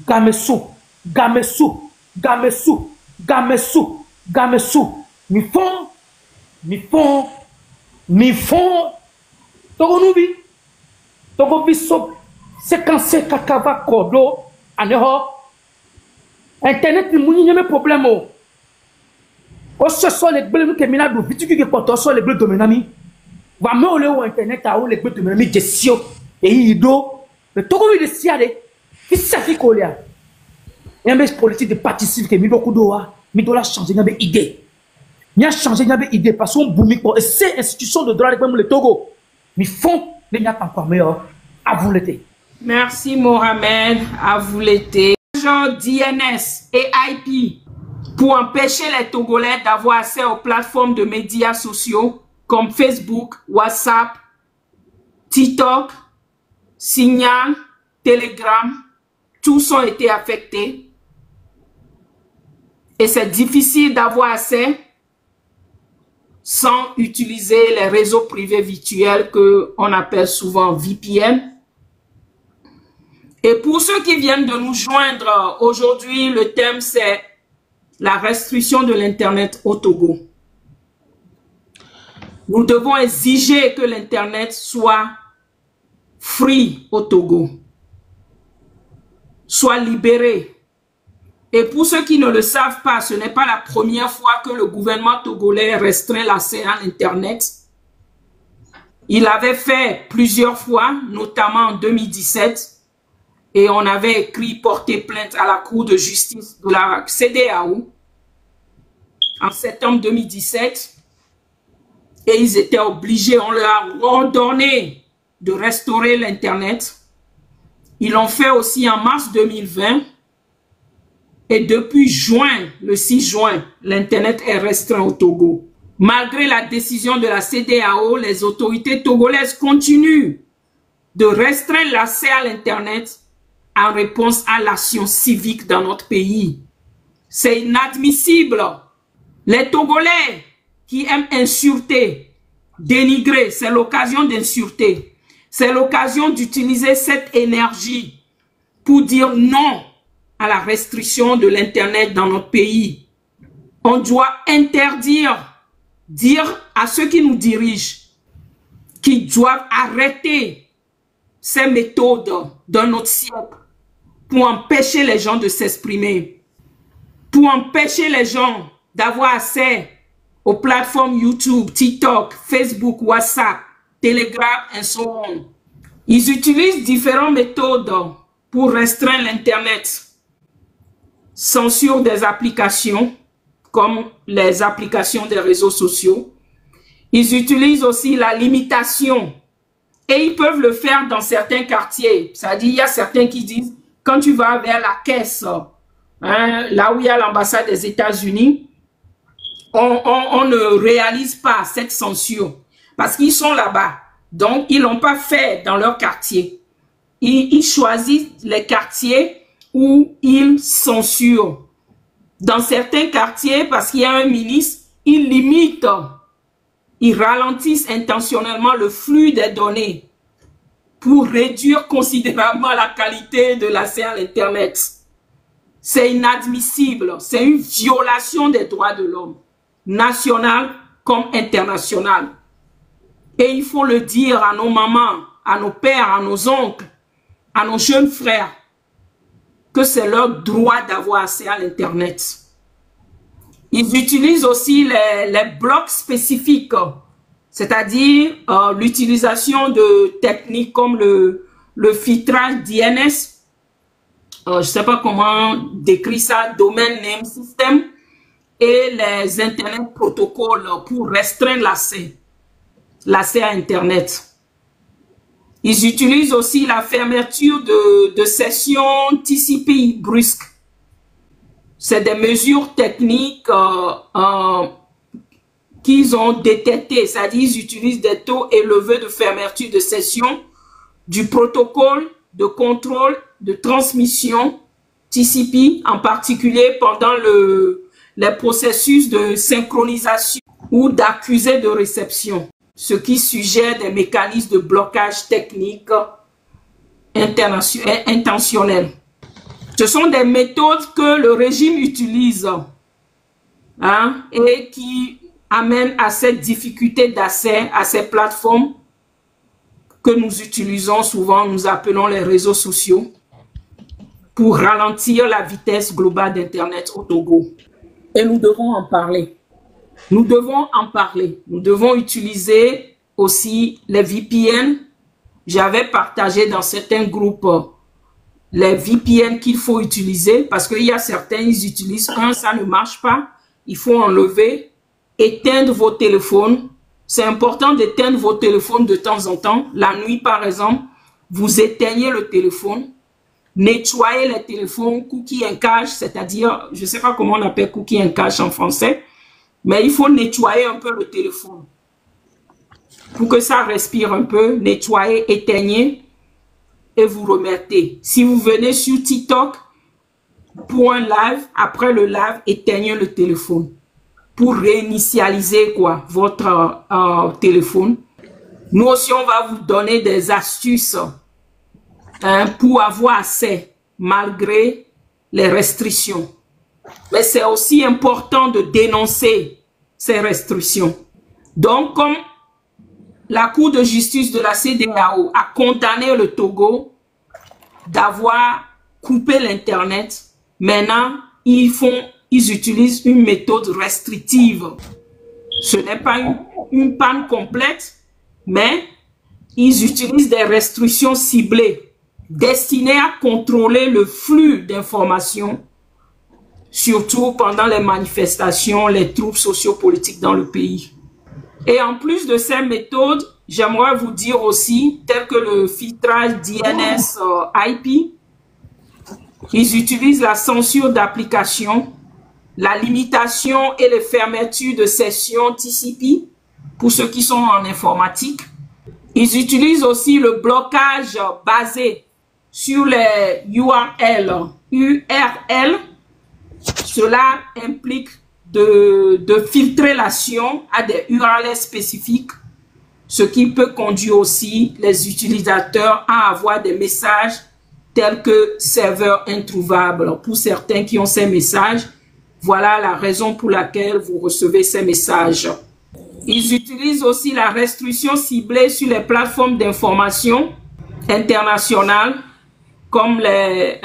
Gamessou, Gamessou, Gamessou, Gamessou, Gamessou. Mi fond, Togo nubi, Togo biso, séquencé kakava kodo, aneho, Internet ni mouni nyeme problème o. O ce sont les bleus qui mina do vitiku qui portent sur les bleus dominami. Va me ole o Internet a o les bleus dominami gestion et ido. Le Togo vi de siade, qui s'affiche kolia. Et un mec politique de participe que mi do kudoa, mi do la changer n'abe idée. Il a changé, il y avait idée parce qu'on boumik pour ces institutions de droit comme le Togo. Mais font les n'y a pas encore meilleur. À vous l'été. Merci Mohamed, à vous l'été. Genre DNS et IP pour empêcher les Togolais d'avoir accès aux plateformes de médias sociaux comme Facebook, WhatsApp, TikTok, Signal, Telegram. Tous ont été affectés. Et c'est difficile d'avoir accès sans utiliser les réseaux privés virtuels qu'on appelle souvent VPN. Et pour ceux qui viennent de nous joindre aujourd'hui, le thème c'est la restriction de l'Internet au Togo. Nous devons exiger que l'Internet soit free au Togo, soit libéré. Et pour ceux qui ne le savent pas, ce n'est pas la première fois que le gouvernement togolais restreint l'accès à l'Internet. Il l'avait fait plusieurs fois, notamment en 2017. Et on avait écrit porter plainte à la Cour de justice de la CEDEAO en septembre 2017. Et ils étaient obligés, on leur a ordonné de restaurer l'Internet. Ils l'ont fait aussi en mars 2020. Et depuis juin, le 6 juin, l'Internet est restreint au Togo. Malgré la décision de la CEDEAO, les autorités togolaises continuent de restreindre l'accès à l'Internet en réponse à l'action civique dans notre pays. C'est inadmissible. Les Togolais qui aiment insulter, dénigrer, c'est l'occasion d'insulter. C'est l'occasion d'utiliser cette énergie pour dire non à la restriction de l'Internet dans notre pays. On doit interdire, dire à ceux qui nous dirigent qu'ils doivent arrêter ces méthodes d'un autre siècle pour empêcher les gens de s'exprimer, pour empêcher les gens d'avoir accès aux plateformes YouTube, TikTok, Facebook, WhatsApp, Telegram et so on. Ils utilisent différentes méthodes pour restreindre l'Internet. Censure des applications, comme les applications des réseaux sociaux. Ils utilisent aussi la limitation. Et ils peuvent le faire dans certains quartiers. C'est-à-dire, il y a certains qui disent, quand tu vas vers la caisse, hein, là où il y a l'ambassade des États-Unis, on ne réalise pas cette censure. Parce qu'ils sont là-bas. Donc, ils ne l'ont pas fait dans leur quartier. Ils choisissent les quartiers où ils censurent. Dans certains quartiers, parce qu'il y a un ministre, il limite ils ralentissent intentionnellement le flux des données pour réduire considérablement la qualité de l'accès à l'Internet. C'est inadmissible, c'est une violation des droits de l'homme, national comme international. Et il faut le dire à nos mamans, à nos pères, à nos oncles, à nos jeunes frères, que c'est leur droit d'avoir accès à l'Internet. Ils utilisent aussi les blocs spécifiques, c'est-à-dire l'utilisation de techniques comme le filtrage DNS, je ne sais pas comment décrire ça, Domain Name System, et les Internet protocoles pour restreindre l'accès à Internet. Ils utilisent aussi la fermeture de sessions TCP brusques. C'est des mesures techniques qu'ils ont détectées, c'est-à-dire ils utilisent des taux élevés de fermeture de session du protocole de contrôle de transmission TCP, en particulier pendant les processus de synchronisation ou d'accusé de réception, ce qui suggère des mécanismes de blocage technique intentionnels. Ce sont des méthodes que le régime utilise et qui amènent à cette difficulté d'accès à ces plateformes que nous utilisons souvent, nous appelons les réseaux sociaux, pour ralentir la vitesse globale d'Internet au Togo. Et nous devons en parler. Nous devons en parler. Nous devons utiliser aussi les VPN. J'avais partagé dans certains groupes les VPN qu'il faut utiliser parce qu'il y a certains, ils utilisent quand ça ne marche pas. Il faut enlever, éteindre vos téléphones. C'est important d'éteindre vos téléphones de temps en temps. La nuit, par exemple, vous éteignez le téléphone. Nettoyez les téléphones, cookie and cache, c'est-à-dire, je ne sais pas comment on appelle cookie and cache en français, mais il faut nettoyer un peu le téléphone pour que ça respire un peu. Nettoyez, éteignez et vous remettez. Si vous venez sur TikTok pour un live, après le live, éteignez le téléphone pour réinitialiser votre téléphone. Nous aussi, on va vous donner des astuces pour avoir accès malgré les restrictions. Mais c'est aussi important de dénoncer ces restrictions. Donc, comme la Cour de justice de la CEDEAO a condamné le Togo d'avoir coupé l'Internet, maintenant, ils utilisent une méthode restrictive. Ce n'est pas une panne complète, mais ils utilisent des restrictions ciblées destinées à contrôler le flux d'informations, surtout pendant les manifestations, les troubles sociopolitiques dans le pays. Et en plus de ces méthodes, j'aimerais vous dire aussi, telles que le filtrage DNS IP, ils utilisent la censure d'application, la limitation et les fermetures de sessions TCP, pour ceux qui sont en informatique. Ils utilisent aussi le blocage basé sur les URL. Cela implique de filtrer l'action à des URL spécifiques, ce qui peut conduire aussi les utilisateurs à avoir des messages tels que serveurs introuvables. Pour certains qui ont ces messages, voilà la raison pour laquelle vous recevez ces messages. Ils utilisent aussi la restriction ciblée sur les plateformes d'information internationales comme les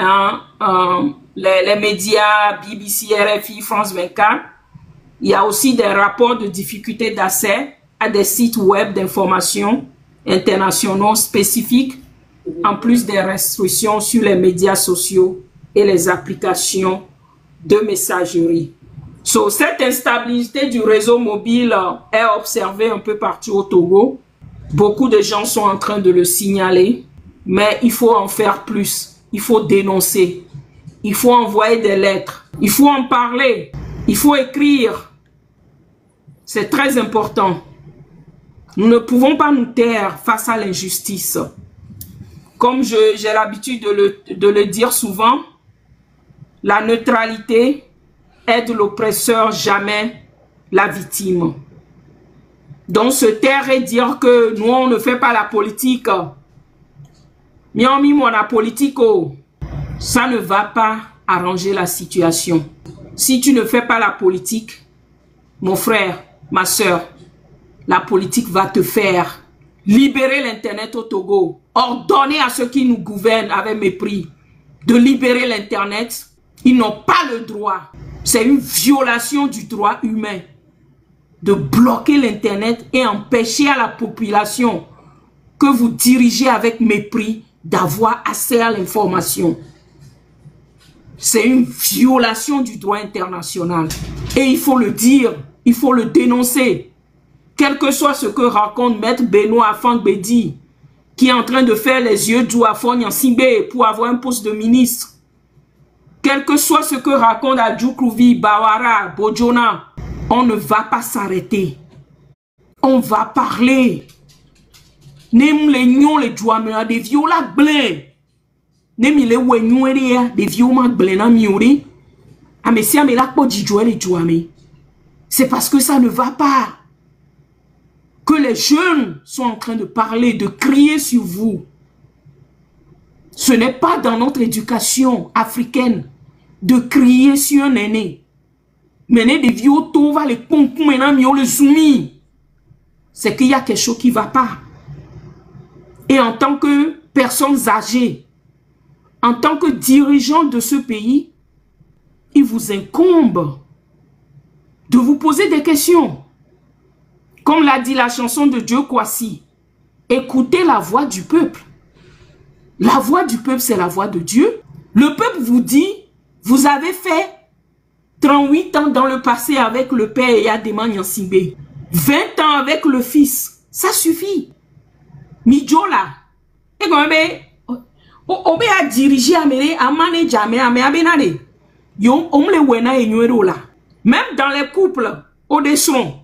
médias BBC, RFI, France 24. Il y a aussi des rapports de difficulté d'accès à des sites web d'information internationaux spécifiques, en plus des restrictions sur les médias sociaux et les applications de messagerie. Cette instabilité du réseau mobile est observée un peu partout au Togo. Beaucoup de gens sont en train de le signaler, mais il faut en faire plus. Il faut dénoncer. Il faut envoyer des lettres. Il faut en parler. Il faut écrire. C'est très important. Nous ne pouvons pas nous taire face à l'injustice. Comme j'ai l'habitude de le dire souvent, la neutralité aide l'oppresseur, jamais la victime. Donc se taire et dire que nous on ne fait pas la politique. Miami mon la politique, oh, ça ne va pas arranger la situation. Si tu ne fais pas la politique, mon frère, ma soeur, la politique va te faire libérer l'internet au Togo, ordonner à ceux qui nous gouvernent avec mépris de libérer l'internet. Ils n'ont pas le droit. C'est une violation du droit humain de bloquer l'internet et empêcher à la population que vous dirigez avec mépris d'avoir accès à l'information. C'est une violation du droit international. Et il faut le dire, il faut le dénoncer. Quel que soit ce que raconte Maître Benoît Afangbedi, qui est en train de faire les yeux doux à Fognan Simbe pour avoir un poste de ministre. Quel que soit ce que raconte Adjoukouvi, Bawara, Bojona, on ne va pas s'arrêter. On va parler. Nem les nions les douamera des viola blés. Nem les wenoueria des viola blés na miori. Ah mais si amela po djoué les douamé. C'est parce que ça ne va pas. Que les jeunes sont en train de parler, de crier sur vous. Ce n'est pas dans notre éducation africaine de crier sur un aîné. Mener des vieux autos, va les pompons, maintenant, mio le zoumi. C'est qu'il y a quelque chose qui ne va pas. Et en tant que personnes âgées, en tant que dirigeants de ce pays, il vous incombe de vous poser des questions. Comme l'a dit la chanson de Dieu Kwasi, écoutez la voix du peuple. La voix du peuple, c'est la voix de Dieu. Le peuple vous dit, vous avez fait 38 ans dans le passé avec le père Eyadema Nyansimbe. 20 ans avec le fils. Ça suffit. Midjola. Et quand même, on a dirigé à manager, à benade. Yon, on le wena et là. Même dans les couples, au desson,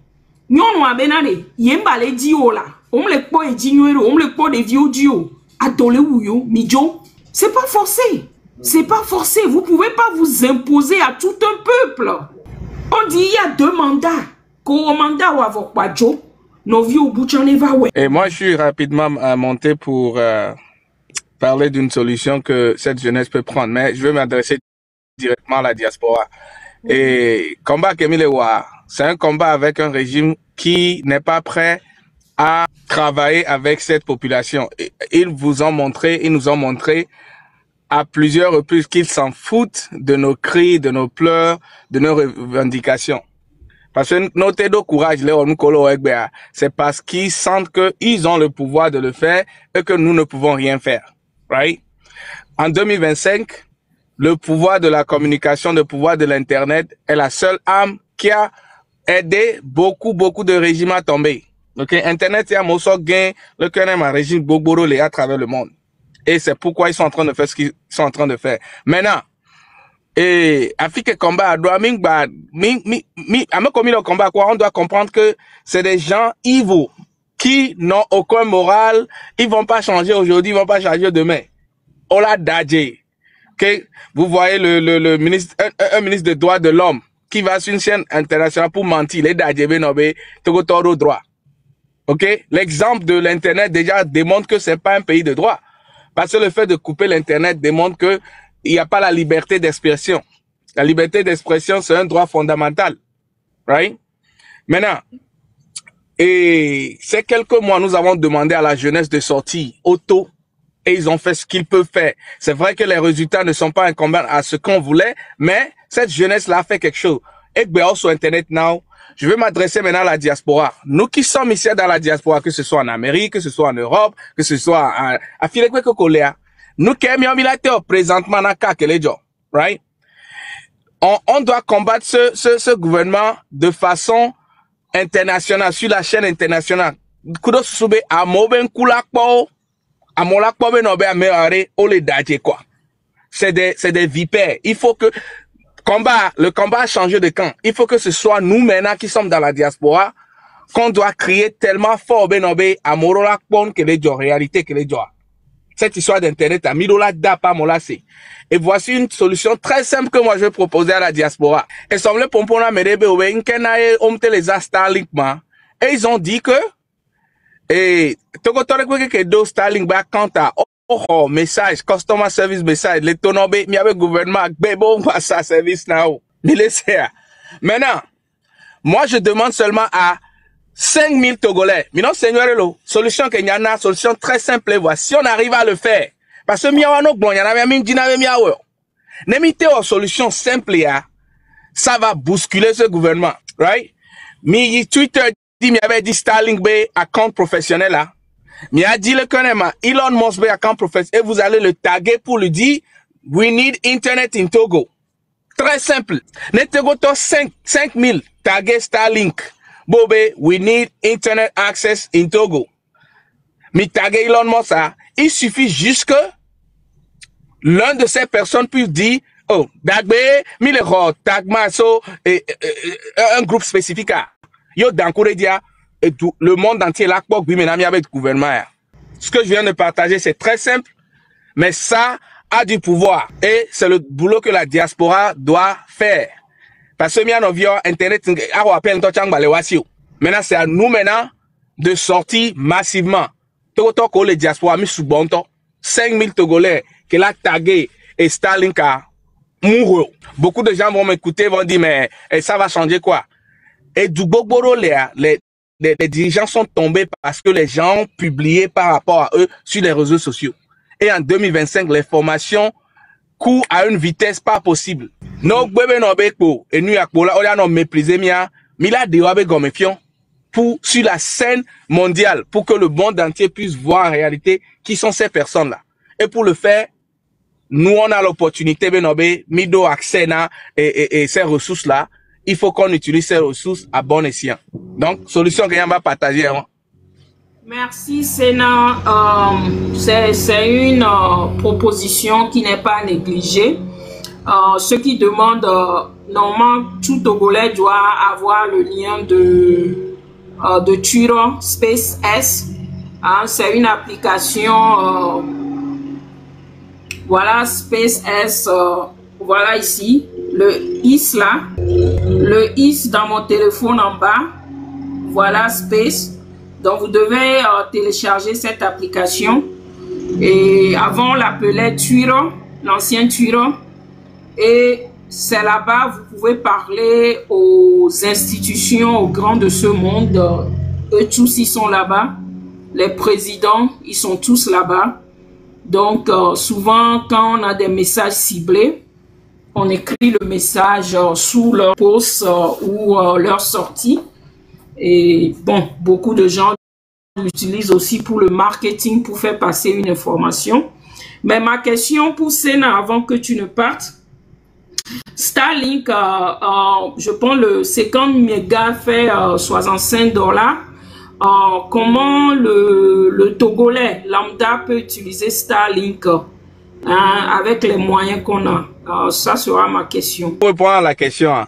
yon a benade, yemba le dio là. On le po et dignuero, on le po de vieux dio. Atole ouyo, midjo. C'est pas forcé. C'est pas forcé. Vous pouvez pas vous imposer à tout un peuple. On dit il y a 2 mandats. Qu'au mandat ou avoir pas Joe, nos vieux bouchons. Et moi, je suis rapidement monté pour parler d'une solution que cette jeunesse peut prendre. Mais je vais m'adresser directement à la diaspora. Et combat Kemilewa, c'est un combat avec un régime qui n'est pas prêt à travailler avec cette population. Ils nous ont montré à plusieurs reprises qu'ils s'en foutent de nos cris, de nos pleurs, de nos revendications. Parce que notre courage, c'est parce qu'ils sentent qu'ils ont le pouvoir de le faire et que nous ne pouvons rien faire. Right? En 2025, le pouvoir de la communication, le pouvoir de l'Internet est la seule arme qui a aidé beaucoup de régimes à tomber. Okay? Internet, c'est un mot gain, le régime Bogboro à travers le monde. Et c'est pourquoi ils sont en train de faire ce qu'ils sont en train de faire. Maintenant, et Afrique combat doit commis le combat quoi, on doit comprendre que c'est des gens evil qui n'ont aucun moral, ils vont pas changer aujourd'hui, ils vont pas changer demain. Ola Dadje. Okay? Vous voyez le ministre, un ministre des droits de l'homme qui va sur une chaîne internationale pour mentir, les Dadje Benobe, Togotoro droit. OK? L'exemple de l'internet déjà démontre que c'est pas un pays de droit. Parce que le fait de couper l'internet démontre que il n'y a pas la liberté d'expression. La liberté d'expression, c'est un droit fondamental. Right? Maintenant, et ces quelques mois, nous avons demandé à la jeunesse de sortir auto et ils ont fait ce qu'ils peuvent faire. C'est vrai que les résultats ne sont pas incombants à ce qu'on voulait, mais cette jeunesse-là a fait quelque chose. Et bien, sur Internet now, je vais m'adresser maintenant à la diaspora. Nous qui sommes ici dans la diaspora, que ce soit en Amérique, que ce soit en Europe, que ce soit à Filekwe-Kokolea, nous qui sommes présentement dans Kakelejo, right? On doit combattre ce gouvernement de façon internationale, sur la chaîne internationale. Kudos sube amoben kulakpo, amolakpo benobe ameare ole daje quoi. C'est des vipères. Il faut que le combat a changé de camp. Il faut que ce soit nous maintenant qui sommes dans la diaspora qu'on doit crier tellement fort benobe amolakpo que les gens réalité que les gens. Cette histoire d'internet a mis là d'apa molacé. Et voici une solution très simple que moi je vais proposer à la diaspora. Et semble pompona merebe obe inkenae omte les Starlink ma Et ils ont dit que, et, que Starlink ba kanta, oh, message, customer service message, les tonobe, mi avec gouvernement, bebo, ça service now. Mi laissez. Maintenant, moi, je demande seulement à 5000 Togolais. Mais non, Seigneur, solution qu'il y en a, solution très simple, voici. Si on arrive à le faire. Parce que miawano bon, il y en a même dit n'avait miawo. N'émité aux solutions simples, ça va bousculer ce gouvernement, right? Mi Twitter dit, mi avait dit Starlink B account professionnel là. Mi a dit le connaît, Elon Musk B account professionnel, et vous allez le taguer pour lui dire, we need internet in Togo. Très simple. N'était-ce pas 5000 taguer Starlink. Bobé, we need internet access in Togo. Mi taguer Elon Musk, il suffit juste que l'un de ces personnes puisse dire, oh, Dagbe, Milero, Tagmaso, un groupe spécifique. Yo, dans Kouredia, et tout, le monde entier, là, quoi, oui, maintenant, avec le gouvernement. Ce que je viens de partager, c'est très simple, mais ça a du pouvoir. Et c'est le boulot que la diaspora doit faire. Parce que, maintenant, Internet, maintenant, c'est à nous, maintenant, de sortir massivement. Togo que les diasporas mis sous bon temps. 5000 Togolais qui l'a tagué et Starlink a mouru. Beaucoup de gens vont m'écouter, vont dire, mais ça va changer quoi? Et du Bogboro, les dirigeants sont tombés parce que les gens ont publié par rapport à eux sur les réseaux sociaux. Et en 2025, les formations courent à une vitesse pas possible. Nos bébés n'ont pas et nous, on a méprisé, mila de gomefion. Pour, sur la scène mondiale, pour que le monde entier puisse voir en réalité qui sont ces personnes-là. Et pour le faire, nous, on a l'opportunité, mido accès et ces ressources-là. Il faut qu'on utilise ces ressources à bon escient. Donc, solution que va partager. Hein. Merci, Sénat. C'est une proposition qui n'est pas négligée. Ce qui demande, normalement, tout Togolais doit avoir le lien de Turo Space S. Hein, c'est une application, voilà, Space S, voilà ici, le IS là, le IS dans mon téléphone en bas, voilà Space. Donc vous devez télécharger cette application. Et avant on l'appelait Turo, l'ancien Turo. Et c'est là-bas, vous pouvez parler aux institutions, aux grands de ce monde. Eux tous, ils sont là-bas. Les présidents, ils sont tous là-bas. Donc, souvent, quand on a des messages ciblés, on écrit le message sous leur post ou leur sortie. Et bon, beaucoup de gens l'utilisent aussi pour le marketing, pour faire passer une information. Mais ma question pour Sénat, avant que tu ne partes, Starlink, je pense le 50 mégas fait $65. Comment le Togolais lambda peut utiliser Starlink avec les moyens qu'on a? Ça sera ma question. Pour répondre à la question,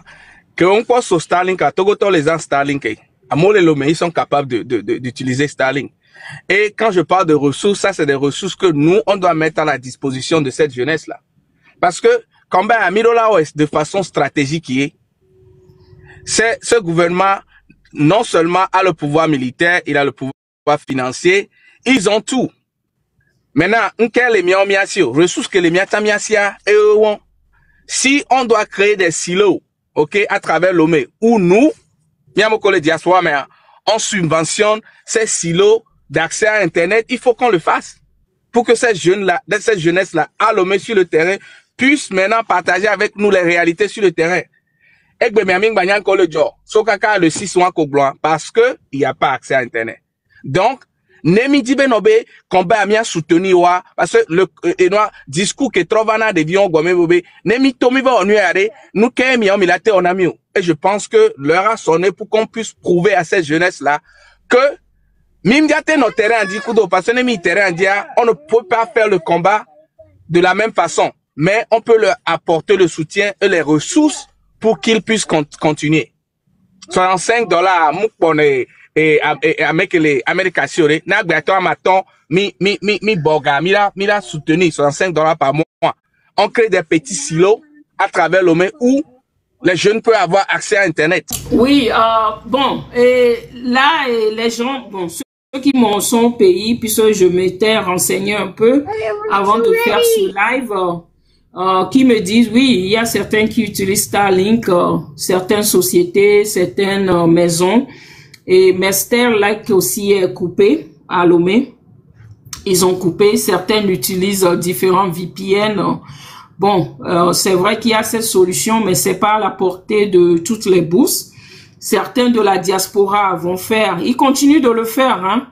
que on pense au Starlink, à Togo, les gens Starlink, à Molelomé, ils sont capables d'utiliser Starlink. Et quand je parle de ressources, ça c'est des ressources que nous, on doit mettre à la disposition de cette jeunesse-là. Parce que quand ben à Mirola Ouest, de façon stratégique, ce gouvernement, non seulement a le pouvoir militaire, il a le pouvoir financier, ils ont tout. Maintenant, ressources que les miatamia, si on doit créer des silos, ok, à travers l'OME, où nous, les diaspora, mais on subventionne ces silos d'accès à Internet, il faut qu'on le fasse. Pour que cette jeunesse-là, à l'OME sur le terrain, puisse maintenant partager avec nous les réalités sur le terrain. Et que le 6 mois parce que il n'y a pas accès à Internet. Donc, Nemi Dibenobe, combat a soutenu parce que le discours que Trovana devions gomme bobe, Nemi Tomi va en nous kemi on milate on ami. Et je pense que l'heure a sonné pour qu'on puisse prouver à cette jeunesse-là que Mimdiate notre terrain dit kudo, parce que Nemi terrain dit, on ne peut pas faire le combat de la même façon. Mais on peut leur apporter le soutien et les ressources pour qu'ils puissent continuer. $65, moukpone et avec les Américains, n'a gâteau maton, mi boga, mira soutenu $65 par mois. On crée des petits silos à travers l'OME où les jeunes peuvent avoir accès à Internet. Oui, bon, et là, les gens, bon, ceux qui m'ont son pays, puisque je m'étais renseigné un peu avant de faire ce live, qui me disent, oui, il y a certains qui utilisent Starlink, certaines sociétés, certaines maisons, et Starlink aussi est coupé à Lomé. Ils ont coupé, certaines utilisent différents VPN. Bon, c'est vrai qu'il y a cette solution, mais c'est pas à la portée de toutes les bourses. Certains de la diaspora vont faire, ils continuent de le faire, hein,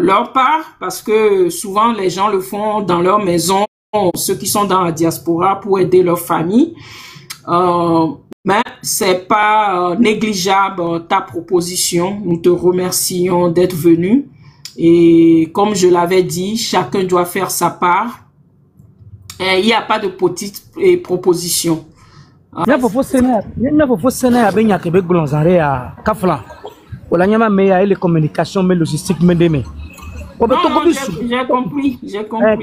leur part, parce que souvent les gens le font dans leur maison, ceux qui sont dans la diaspora pour aider leur famille. Mais c'est pas négligeable ta proposition. Nous te remercions d'être venu. Et comme je l'avais dit, chacun doit faire sa part. Et il n'y a pas de petite proposition. Il faut les communications, mais logistique, mais demain. J'ai compris, j'ai compris.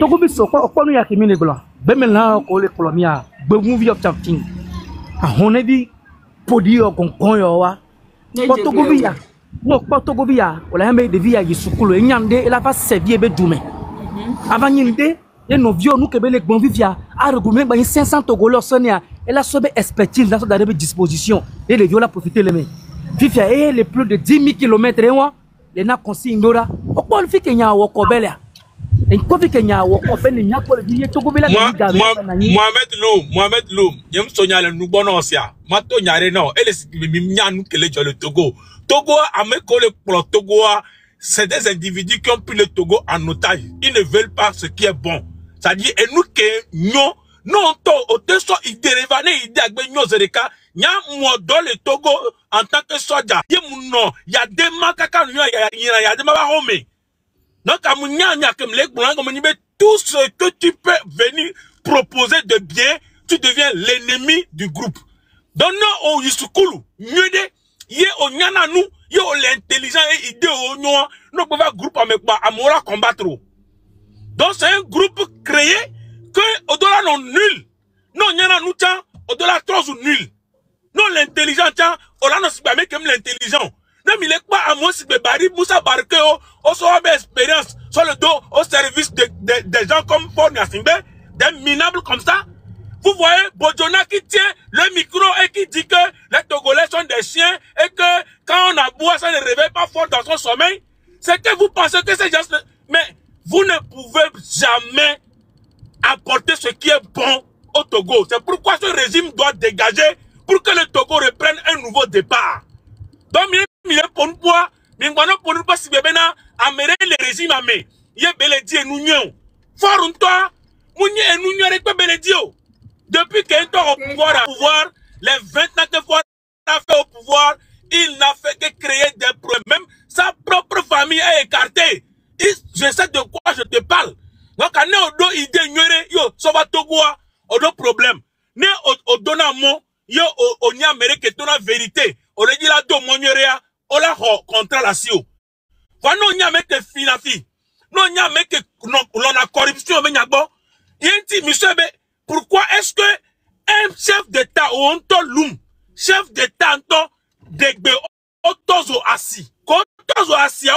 Et nos vieux nous que les bons vivia a regroupé 500 Togolais sonia et la sobe expertise dans sa disposition et les vieux la profiter les mains. Vivia et les plus de 10 000 km et moi les na consigne dora. Pourquoi le fait qu'il y a wakobela? Et quoi fait qu'il y a wakobela il y a quoi le billet Togobela Mohamed Loum, j'aime soigner le nous bon ancien. Mato nyare non, elle est mimian que les le Togo. Togo a me collé pour le Togo. C'est des individus qui ont pris le Togo en otage. Ils ne veulent pas ce qui est bon. C'est-à-dire, et nous que non, au testo, il dérive, il dit, zereka, nya moi dans le Togo, en tant que soldat, il y a des makaka, il y a des mabaromés. Donc, à mon nya, comme les blancs, comme tout ce que tu peux venir proposer de bien, tu deviens l'ennemi du groupe. Donc, non, au Yisukulu, nyede, yé au nyana nous, yé au l'intelligent et idée au noir, nous pouvons groupe avec moi, à mora combattre. Donc c'est un groupe créé que au-delà non nul. Non, nyana nous tient, au-delà trop ou nul. Non, l'intelligent tient, au-delà non si pas comme l'intelligent. Non, mais il est pas à moi si bari, Moussa Barkeo, au soit expérience, sur le dos, au service des gens comme Ford Nassimbe, des minables comme ça. Vous voyez, Bodjona qui tient le micro et qui dit que les Togolais sont des chiens et que quand on aboie, ça ne réveille pas fort dans son sommeil. C'est que vous pensez que ces gens... Mais vous ne pouvez jamais apporter ce qui est bon au Togo. C'est pourquoi ce régime doit dégager pour que le Togo reprenne un nouveau départ. Donc, il est pour nous, mais pour nous, si bébéna, améré le régime amé. Il est beledi et nous nyon. Fort un toi, mounye et nous nyon avec beledi. Depuis qu'il est au pouvoir, les 20 ans que Ford a fait au pouvoir, il n'a fait que créer des problèmes. Même sa propre famille est écartée. Je sais de quoi je te parle. Donc, quand on a une idée, yo, ça va Togoa, on a un problème. Ne, on donne un mot, yo, on y a mérité que la vérité. On a dit là, on a contre la SIO. Quand on y a mérité finafi, non, on y a mérité, l'on a corruption, mais y a bon. Il y a un petit monsieur, pourquoi est-ce que un chef d'État ou un toloum, chef d'État, un degbe, otozo assis, otozo assis,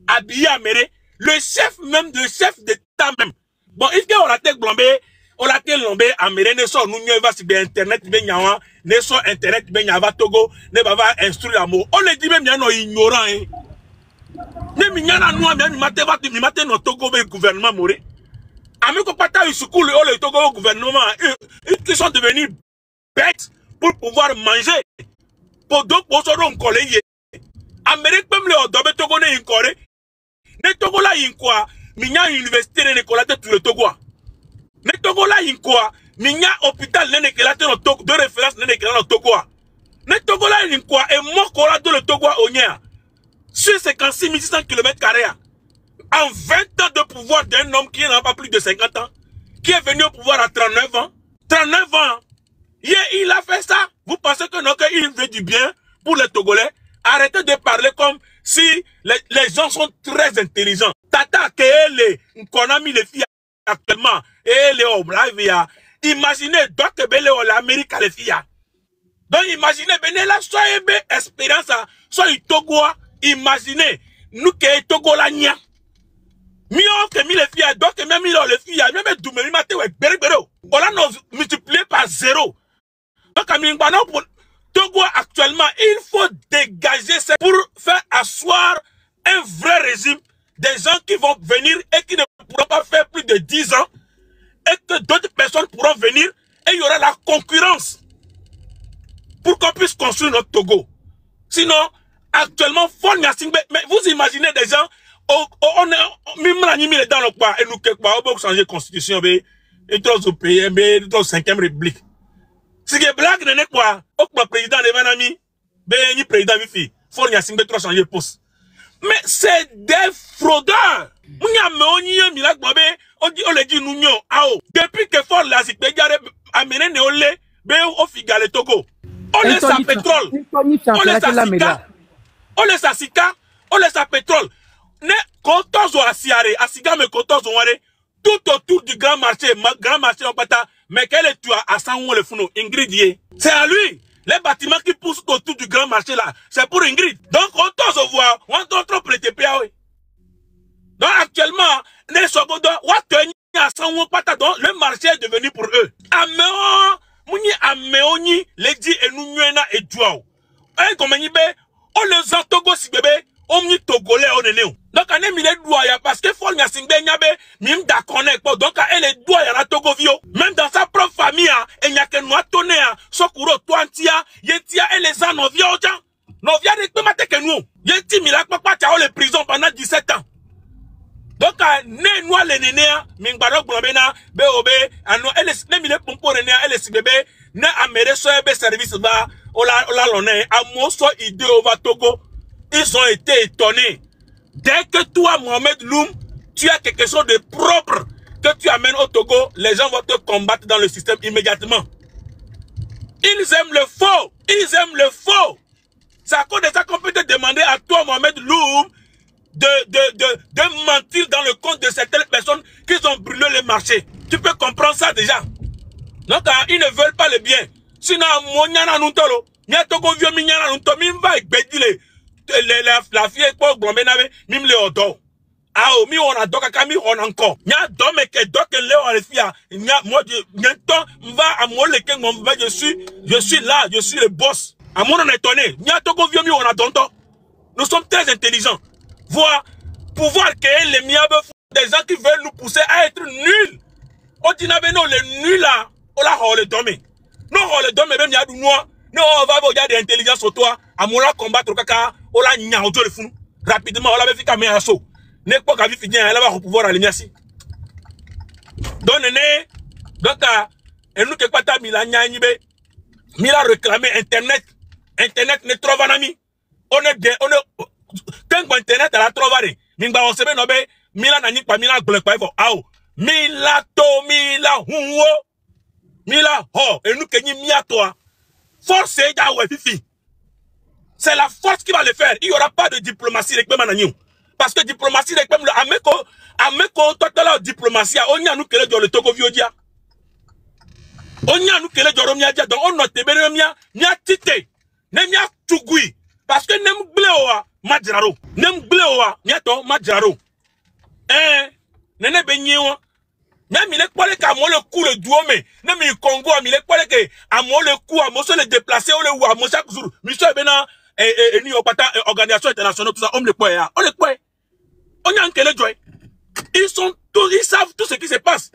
habillé à méré, le chef même, le chef d'État même. Bon, il faut la tête blombée, on la tête blombée à méré, ne soit nous n'y va si bien internet, ben yawa, ne soit internet, ben yawa Togo, ne va instruire l'amour. On le dit même, y'a nos ignorants, hein. Ne mignana nous, mi maté no Togo, le gouvernement moré. Amis qu'on partage sur le Togo au gouvernement, ils sont devenus bêtes pour pouvoir manger. Pour d'autres, pour se collègues. Amérique même le Togo Togo ne incoré. Ne Togo là quoi? Minya université ne colate tout le Togo. Ne Togo là quoi? Minya hôpital ne colate no Togo de référence ne colate no Togo. Ne Togo là quoi? Et moi colate le Togo au Nia. Sur 56 600 km². En 20 ans de pouvoir d'un homme qui n'a pas plus de 50 ans, qui est venu au pouvoir à 39 ans. 39 ans. Il a fait ça. Vous pensez que non, qu'il veut du bien pour les Togolais? Arrêtez de parler comme si les gens sont très intelligents. Tata, qu'on a mis les filles actuellement, et les hommes, imaginez, donc, l'Amérique à les filles. Donc, imaginez, là, soit une expérience, soit une Togo, imaginez, nous qui est Togo la nia. Mieux que les filles, donc, même les filles, même Doumé, maté, ouais, béréro. On l'a multiplié par 0. Donc, pour Togo, actuellement, il faut dégager ça pour faire asseoir un vrai régime des gens qui vont venir et qui ne pourront pas faire plus de 10 ans et que d'autres personnes pourront venir et il y aura la concurrence pour qu'on puisse construire notre Togo. Sinon, actuellement, mais vous imaginez des gens, on est dans le quoi, et nous, on va changer de constitution, et tous au pays, et tous 5e République. Si que blague n'est quoi, au président de Manami, ben, ni président, il faut trop changer de poste. Mais c'est des fraudeurs. Depuis que Ford l'a amené Néolé, au Figal et Togo. On laisse à pétrole. On laisse à Sika. On laisse à Sika. On laisse à pétrole. Ne comptons à Siare, à Sika me comptons tout autour du grand marché en pata, mais quel est tu à Sanwo le Founo, Ingrid. C'est à lui. Les bâtiments qui poussent autour du grand marché là, c'est pour Ingrid. Donc, on t'ose voir, on t'ose trop prêter PAO. Donc, actuellement, les secondes, le marché est devenu pour eux. Améoni, les dit et nous nuena et douao. Un comme on les a Togo si bébé, on n'y Togolais on est néo. Donc, on est mis les doigts, parce que faut n'y singbe nyabe, mim da connect, donc, elle est doigts, y a la Togo vio. Même dans sa propre famille, il n'y a que nous tonné, Sokuro, Toantia, Yetia, et les ans, nos vieux, nos vieux, ne peut que nous. Yeti, Mila, papa, t'as les prisons pendant 17 ans. Donc, ne nous les nénés, Mingbarok, Blomena, BOB, elle est, ne mille pompo, elle est si bébé, ne améré, so, service, va, ola, l'on est, à mon so, idée, au Togo. Ils ont été étonnés. Dès que toi, Mohamed Loum, tu as quelque chose de propre que tu amènes au Togo, les gens vont te combattre dans le système immédiatement. Ils aiment le faux. Ils aiment le faux. C'est à cause de ça qu'on peut te demander à toi, Mohamed Loum, de mentir dans le compte de certaines personnes qui ont brûlé le marché. Tu peux comprendre ça déjà. Donc, ils ne veulent pas le bien. Sinon, la fille est pas blonde, même le odo. Ah, mi on a donc kami on encore. Nya dome que donc le on le fia. Nya moi je va à moi le ken mon je suis là, je suis le boss. À mon on est étonné. Nya toko vieux mi on a tonton. Nous sommes très intelligents. Voir pouvoir créer les miables des gens qui veulent nous pousser à être nuls. On dit na non les nuls là, on la le domé. Non on le domé même ya du noir. Non on va regarder l'intelligence sur toi. À mon combattre kaka, on la nya auto le fou. Rapidement on la fait comme un assaut. N'est pas qu'à vivre elle va pouvoir aller merci. Donc et nous que pas ta mila nya nibe. Mila réclamer internet ne trouve un ami. On est quand internet à la trouver. Mingba on sebe no be mila na nipa mila glek pa fo aw. Mila to mila huwo. Mila ho et nous que ni mia toi. Force ya ouais fifi. C'est la force qui va le faire. Il y aura pas de diplomatie avec Mananiou. Parce que diplomatie avec le ameko total diplomatie on y a nous que le Togo viodia. On y a nous que le Joromia dia donc on note benemia nya tite. Nemia tugui parce que nem bleoa majraro. Nem bleoa nya to majraro. Nene benyewa. Même il est pas le cas, moi le coup le douomé. Même il Congo, il est pas le cas, à moi le coup, à moi se le déplacer, on le voit, moi chaque jour. Monsieur Bena, et nous, organisation internationale, tout ça, on le quoi, on le quoi. On y a un quel joie. Ils sont tous, ils savent tout ce qui se passe.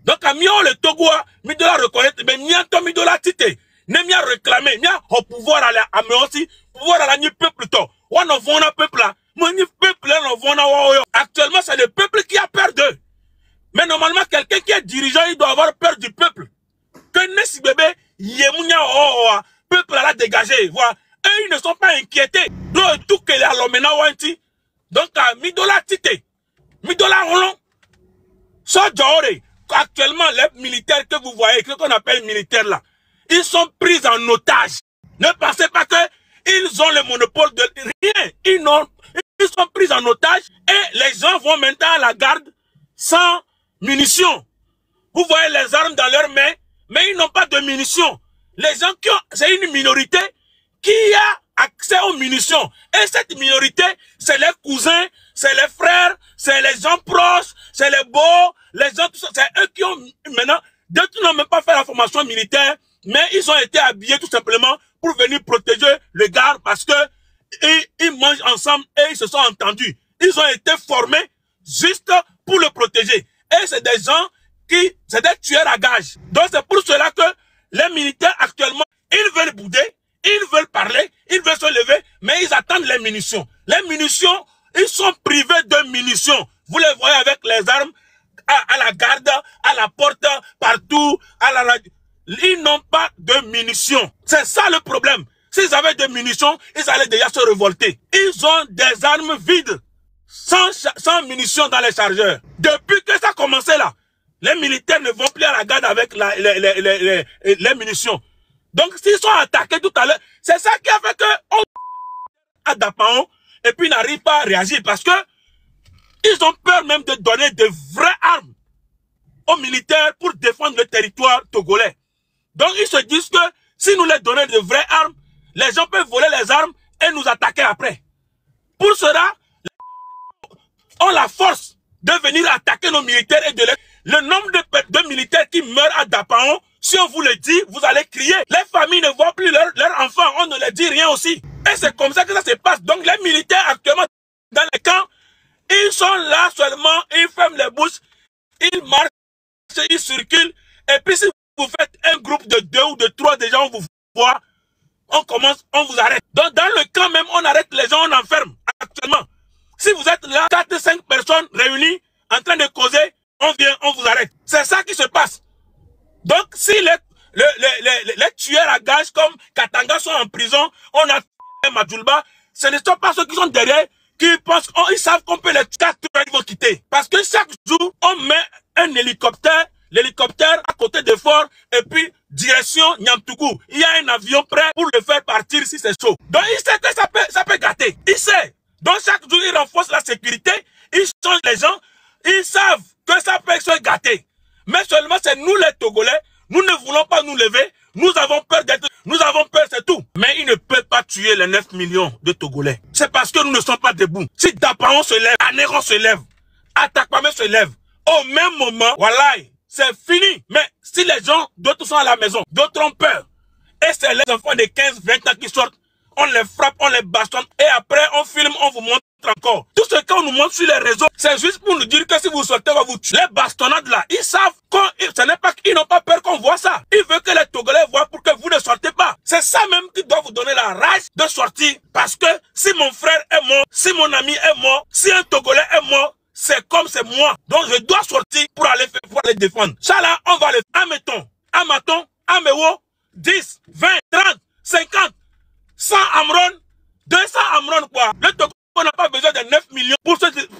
Donc, à mieux le Togo, mi de la reconnaître, mais mieux mi de la tité. Ne mieux réclamer, mieux au pouvoir à la, à mais aussi, pouvoir à la ni peuple to. On en voit un peuple là. Moi, ni peuple là, on voit un actuellement, c'est le peuple qui a peur d'eux. Mais normalement, quelqu'un qui est dirigeant, il doit avoir peur du peuple. Que Nessi bébé, Yemounia, peuple à la dégager. Voilà. Et ils ne sont pas inquiétés. Donc, tout que les Alomena wanti. Donc, Midola Tite, Midola Rolon, Sojore, actuellement, les militaires que vous voyez, que qu'on appelle militaires là, ils sont pris en otage. Ne pensez pas que ils ont le monopole de rien. Ils sont pris en otage et les gens vont maintenant à la garde sans munitions. Vous voyez les armes dans leurs mains, mais ils n'ont pas de munitions. Les gens qui ont, c'est une minorité qui a accès aux munitions. Et cette minorité, c'est les cousins, c'est les frères, c'est les gens proches, c'est les beaux, les gens, tout ça, c'est eux qui ont, maintenant, d'autres n'ont même pas fait la formation militaire, mais ils ont été habillés tout simplement pour venir protéger le garde parce que ils mangent ensemble et ils se sont entendus. Ils ont été formés juste pour le protéger. Et c'est des gens qui, c'est des tueurs à gages. Donc c'est pour cela que les militaires actuellement, ils veulent bouder, ils veulent parler, ils veulent se lever, mais ils attendent les munitions. Les munitions, ils sont privés de munitions. Vous les voyez avec les armes à la garde, à la porte, partout, à la radio. Ils n'ont pas de munitions. C'est ça le problème. S'ils avaient des munitions, ils allaient déjà se révolter. Ils ont des armes vides, sans munitions dans les chargeurs. Depuis que ça a commencé là, les militaires ne vont plus à la garde avec les munitions. Donc s'ils sont attaqués tout à l'heure, c'est ça qui a fait que on à Dapaon et puis n'arrive pas à réagir parce que ils ont peur même de donner de vraies armes aux militaires pour défendre le territoire togolais. Donc ils se disent que si nous leur donnons de vraies armes, les gens peuvent voler les armes et nous attaquer après. Pour cela, on la force de venir attaquer nos militaires et de les... Le nombre de militaires qui meurent à Dapaon, si on vous le dit, vous allez crier. Les familles ne voient plus leurs enfants, on ne leur dit rien aussi. Et c'est comme ça que ça se passe. Donc les militaires actuellement dans les camps, ils sont là seulement, ils ferment les bouches, ils marchent, ils circulent. Et puis si vous faites un groupe de 2 ou de 3, déjà on vous voit, on commence, on vous arrête. Donc dans le camp même, on arrête les gens, on enferme actuellement. Si vous êtes là, 4-5 personnes réunies, en train de causer, on vient, on vous arrête. C'est ça qui se passe. Donc si les tueurs à gages comme Katanga sont en prison, on a Majulba, ce ne sont pas ceux qui sont derrière, qui pensent, ils savent qu'on peut les tuer, ils vont quitter. Parce que chaque jour, on met un hélicoptère, l'hélicoptère à côté de fort, et puis direction Niamtougou. Il y a un avion prêt pour le faire partir si c'est chaud. Donc il sait que ça peut gâter. Il sait. Donc chaque jour, il renforce la sécurité, il change les gens, ils savent que ça peut se gâter. Mais seulement c'est nous les Togolais, nous ne voulons pas nous lever, nous avons peur d'être, nous avons peur, c'est tout. Mais ils ne peuvent pas tuer les 9 millions de Togolais. C'est parce que nous ne sommes pas debout. Si Dapaon se lève, Anéron se lève, Atakpamé se lève, au même moment, voilà, c'est fini. Mais si les gens, d'autres sont à la maison, d'autres ont peur, et c'est les enfants de 15-20 ans qui sortent, on les frappe, on les bastonne, et après on filme, on vous montre encore. Tout ce qu'on nous montre sur les réseaux, c'est juste pour nous dire que si vous sortez, on va vous tuer. Les bastonnades là, ils savent ce n'est pas qu'ils n'ont pas peur qu'on voit ça. Ils veulent que les Togolais voient pour que vous ne sortez pas. C'est ça même qui doit vous donner la rage de sortir. Parce que si mon frère est mort, si mon ami est mort, si un Togolais est mort, c'est comme c'est moi. Donc je dois sortir pour aller défendre. Ça là, on va le faire. Amaton, Amewo, 10, 20, 30, 50, 100 Amron, 200 Amron quoi. Le Togo n'a pas besoin de 9 millions pour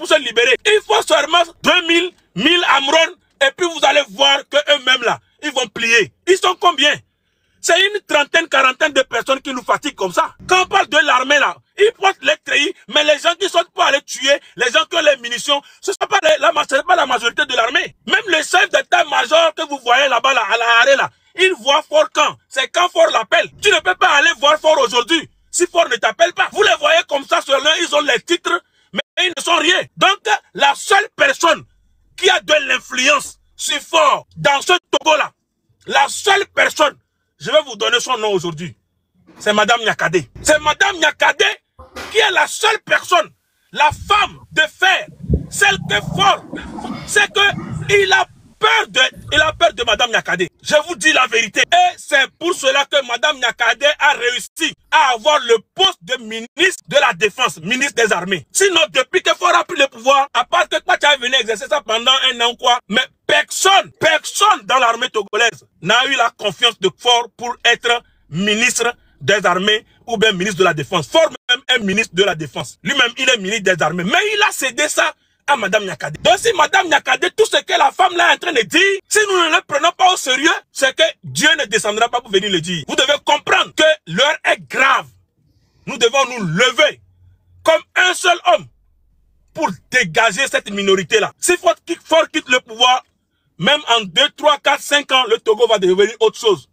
se libérer. Il faut seulement 2000, 1000 Amron et puis vous allez voir que eux-mêmes là, ils vont plier. Ils sont combien? C'est une trentaine, quarantaine de personnes qui nous fatiguent comme ça. Quand on parle de l'armée là, ils portent les treillis, mais les gens qui sont pour aller tuer, les gens qui ont les munitions, ce n'est pas la majorité de l'armée. Même le chef d'état-major que vous voyez là-bas là, à la Haré là, il voit Fort quand. C'est quand Fort l'appelle. Tu ne peux pas aller voir Fort aujourd'hui si Fort ne t'appelle pas. Vous les voyez comme ça sur l'un, ils ont les titres, mais ils ne sont rien. Donc la seule personne qui a de l'influence sur Fort dans ce Togo là, la seule personne, je vais vous donner son nom aujourd'hui, c'est Madame Nyakade. C'est Madame Nyakade qui est la seule personne, la femme de fer, celle que Fort, c'est que il a peur de Madame Nyakade. Je vous dis la vérité. Et c'est pour cela que Madame Nyakade a réussi à avoir le poste de ministre de la Défense, ministre des Armées. Sinon, depuis que Fort a pris le pouvoir, à part que Kwacha est venu exercer ça pendant un an quoi, mais personne dans l'armée togolaise n'a eu la confiance de Fort pour être ministre des Armées ou bien ministre de la Défense. Fort même est ministre de la Défense. Lui-même, il est ministre des Armées. Mais il a cédé ça à Madame Nyakade. Donc si Madame Nyakade, tout ce que la femme là est en train de dire, si nous ne le prenons pas au sérieux, c'est que Dieu ne descendra pas pour venir le dire. Vous devez comprendre que l'heure est grave. Nous devons nous lever comme un seul homme pour dégager cette minorité là. Si Fort quitte le pouvoir, même en 2, 3, 4, 5 ans, le Togo va devenir autre chose.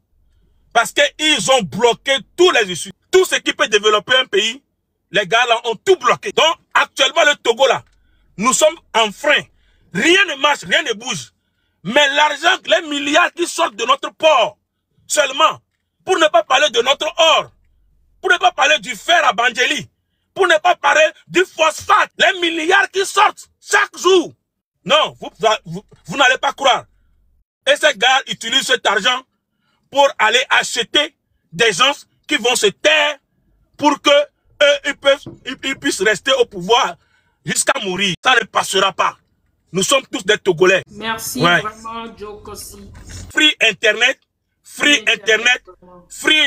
Parce qu'ils ont bloqué tous les issues. Tout ce qui peut développer un pays, les gars là ont tout bloqué. Donc actuellement le Togo là, nous sommes en frein. Rien ne marche, rien ne bouge. Mais l'argent, les milliards qui sortent de notre port, seulement, pour ne pas parler de notre or, pour ne pas parler du fer à Bandjeli, pour ne pas parler du phosphate, les milliards qui sortent chaque jour. Non, vous n'allez pas croire. Et ces gars utilisent cet argent pour aller acheter des gens qui vont se taire pour que ils puissent rester au pouvoir jusqu'à mourir. Ça ne passera pas. Nous sommes tous des Togolais. Merci vraiment, Joe Kossi. Free Internet, free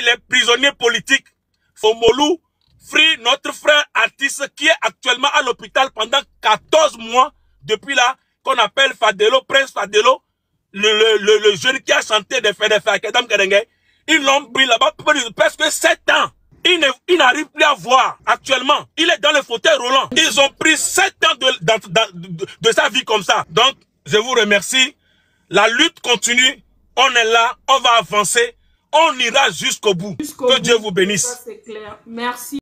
les prisonniers politiques, Fomolou, free notre frère artiste qui est actuellement à l'hôpital pendant 14 mois, depuis là, qu'on appelle Fadelo, Prince Fadelo, le jeune qui a chanté des faits Kedam Kedenge. Ils l'ont pris là-bas presque 7 ans. Il n'arrive plus à voir actuellement. Il est dans le fauteuil roulant. Ils ont pris 7 ans de sa vie comme ça. Donc, je vous remercie. La lutte continue. On est là. On va avancer. On ira jusqu'au bout. Que Dieu vous bénisse. Ça, c'est clair. Merci.